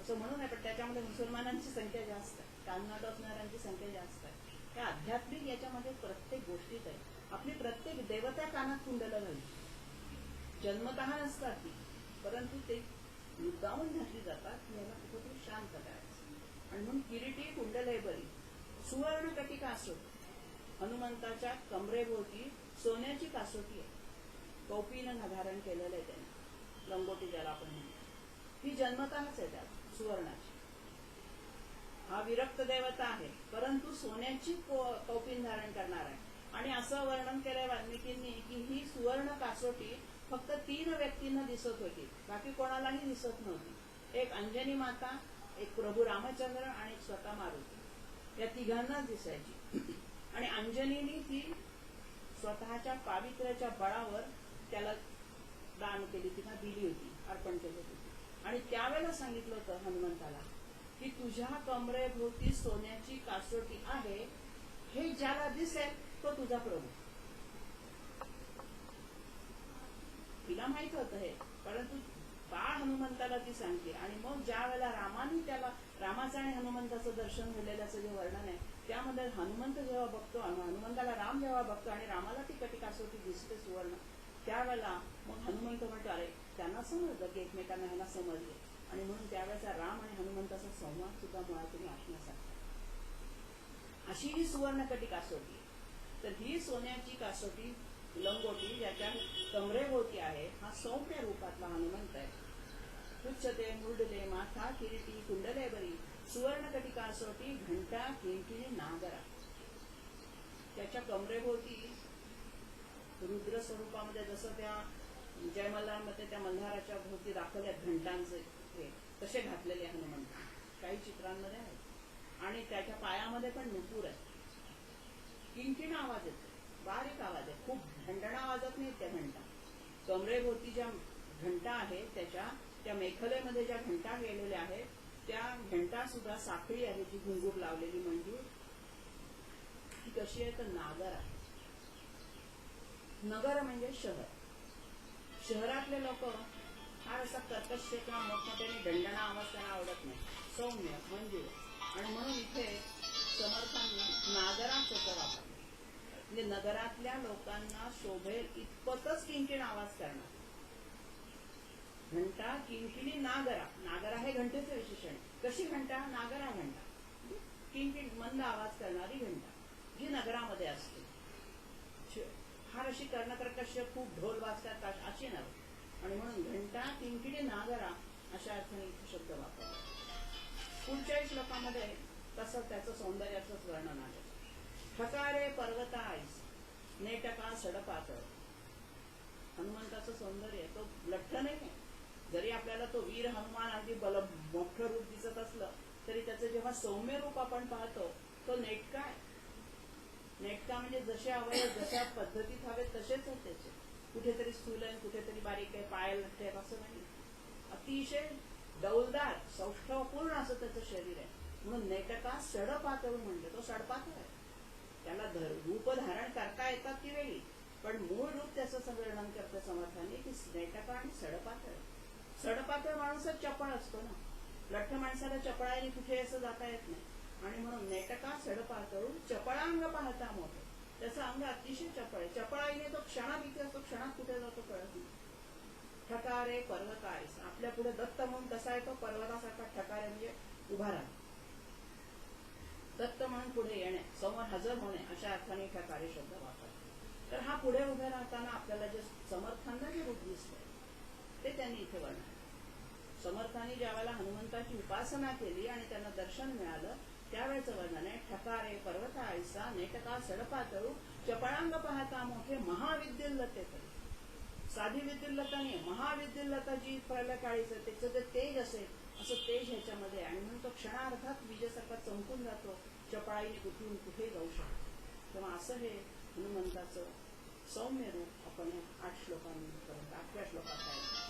A: असं म्हणू नये, पण त्याच्यामध्ये मुसलमानांची संख्या जास्त आहे, कान न टोचणाऱ्यांची संख्या जास्त आहे. त्या आध्यात्मिक याच्यामध्ये प्रत्येक गोष्टीत आहे. आपली प्रत्येक देवता कानात कुंडलं घालली, जन्मतः नसतात ती, परंतु ते मुद्दामून घातली जातात. याला कुठेतरी शांत करायचं. आणि म्हणून किरीटी कुंडले बरी. सुवर्ण कटी कासोटी. हनुमंताच्या कमरेभोवती सोन्याची कासोटी आहे. कौपीनं धारण केलेलं आहे त्यांनी, लंगोटी ज्याला आपण म्हणतो, ही जन्मतःच आहे त्याला सुवर्णाची. हा विरक्त देवता आहे, परंतु सोन्याची कौपीन धारण करणार आहे. आणि असं वर्णन केलंय वाल्मिकींनी की ही सुवर्ण कासोटी फक्त 3 व्यक्तींना दिसत होती, बाकी कोणालाही दिसत नव्हती. एक अंजनी माता, एक प्रभू रामचंद्र आणि एक स्वतः मारुती, या तिघांनाच दिसायची. आणि अंजनीनी ती स्वतःच्या पावित्र्याच्या बळावर त्याला दान केली, तिला दिली होती, अर्पण केली होती. आणि त्यावेळेला सांगितलं होतं हनुमंताला की तुझ्या कमरेभोवती सोन्याची कासोटी आहे, हे ज्याला दिसेल तो तुझा प्रभू. तिला माहित होतं हे, परंतु बाळ हनुमंताला ती सांगते. आणि मग ज्या वेळेला रामाने त्याला, रामाचं आणि हनुमंताचं दर्शन झालेल्याचं जे वर्णन आहे त्यामध्ये हनुमंत जेव्हा बघतो, हनुमंताला राम जेव्हा बघतो आणि रामाला ती कटी कासोटी दिसते सुवर्ण, त्यावेळेला मग हनुमंत म्हणतो अरे त्यांना समजलं की एकमेकांना ह्याला समजले. आणि म्हणून त्यावेळेचा राम आणि हनुमंताचा संवाद सुद्धा मुळात तुम्ही असण्यासारखा. अशी ही सुवर्ण कटी कासोटी. तर ही सोन्याची कासोटी, लंगोटी ज्याच्या कमरेभोवती आहे, हा सौम्य रूपातला हनुमंत आहे. पुच्छते मुरडले माथा किरीटी कुंडले बरी. सुवर्ण कटी कासोटी घंटा किंकिणी नागरा. त्याच्या कमरेभोवती रुद्र स्वरूपामध्ये जसं त्या जयमल्लांमध्ये त्या मल्हाराच्या भोवती दाखवल्यात घंटांचे तसे घातलेले हनुमंत काही चित्रांमध्ये आहेत. आणि त्याच्या पायामध्ये पण नुपूर आहे. किंकिण आवाज येतो, बारीक आवाज आहे, खूप घंटणा वाजत नाही त्या घंटा. कमरेभोवती ज्या घंटा आहे त्या मेखलेमध्ये ज्या घंटा गेलेल्या आहेत त्या घंटा सुद्धा साखळी आहे जी घुंगूर लावलेली मंजूर. ती कशी आहे तर नागर आहे. नगर म्हणजे शहर. शहरातले लोक फार असा कर्कश किंवा मोठमोठ्याने दंडणा आवाज त्यांना आवडत नाही, सौम्य मंजूर. आणि म्हणून इथे समर्थांनी नागराचं वापरलं. म्हणजे नगरातल्या लोकांना शोभेल इतपतच किंकिण आवाज करणार. घंटा किंकिणी नागरा. नागरा हे घंटेचं विशेषण. कशी घंटा? नागरा घंटा. किंकिण मंद आवाज करणारी घंटा जी नगरामध्ये असते. फार अशी कर्णकर्कश खूप ढोल वाजतात अशी नव्हे. आणि म्हणून घंटा किंकिणी नागरा अशा अर्थाने इथे शब्द वापरला. पुढच्याही श्लोकामध्ये तसं त्याचं सौंदर्याचंच वर्णन आहे. ठकारे पर्वता आईस नेटका सडपातळ. हनुमंताचं सौंदर्य तो लठ्ठ नाही आहे. जरी आपल्याला तो वीर हनुमान अगदी मोठं रूप दिसत असलं तरी त्याचं जेव्हा सौम्य रूप आपण पाहतो तो नेटका आहे. नेटका म्हणजे जसे अवयव जशा पद्धतीत हवे तसेच आहेत त्याचे. कुठेतरी स्थूल आहे, कुठेतरी बारीक आहे, पाय लठ्ठे असं नाही. अतिशय डौलदार सौष्ठवपूर्ण असं त्याचं शरीर आहे. म्हणून नेटका सडपातळ म्हणले. तो सडपातळ आहे. त्याला रूप धारण करता येतात ती वेगळी, पण मूळ रूप त्याचं वर्णन करते समर्थाने की नेटका आणि सडपातळ. सडपातळ माणूसच चपळ असतो ना. लठ्ठ माणसाला चपळाईने कुठे असं जाता येत नाही. आणि म्हणून नेटका सडपातळ चपळांग पाहता मोठे. त्याचं अंग अतिशय चपळ आहे. चपळाईने तो क्षणात इथे असतो, क्षणात कुठे जातो कळत नाही. ठकारे पर्वताईस. आपल्या पुढे दत्त म्हणून कसा आहे तो पर्वतासारखा ठकारे म्हणजे उभा राहतो. दत्त म्हणून पुढे येणे, समोर हजर होणे अशा अर्थाने ठकारे शब्द वापरतात. तर हा पुढे उभे राहताना आपल्याला जे समर्थांना जे रूप दिसतंय ते त्यांनी इथे वर्णन. समर्थांनी ज्यावेळेला हनुमंताची उपासना केली आणि त्यांना दर्शन मिळालं त्यावेळेचं वर्णन आहे. ठकारे पर्वता आयसा नेटका सडपातळू चपळांग पाहता मोठे महाविद्युल्लते. साधी विद्युल्लता नाही, महाविद्युल्लता जी पहिल्या काळीचं त्याचं ते तेज असेल असं तेज ह्याच्यामध्ये. आणि म्हणून तो क्षणार्धात विजेसारखा चमकून जातो. चपळाईने कुठून कुठे जाऊ शकतो. तेव्हा असं हे हनुमंताचं सौम्य रूप आपण 8 श्लोकांपर्यंत 8व्या श्लोकात आहे.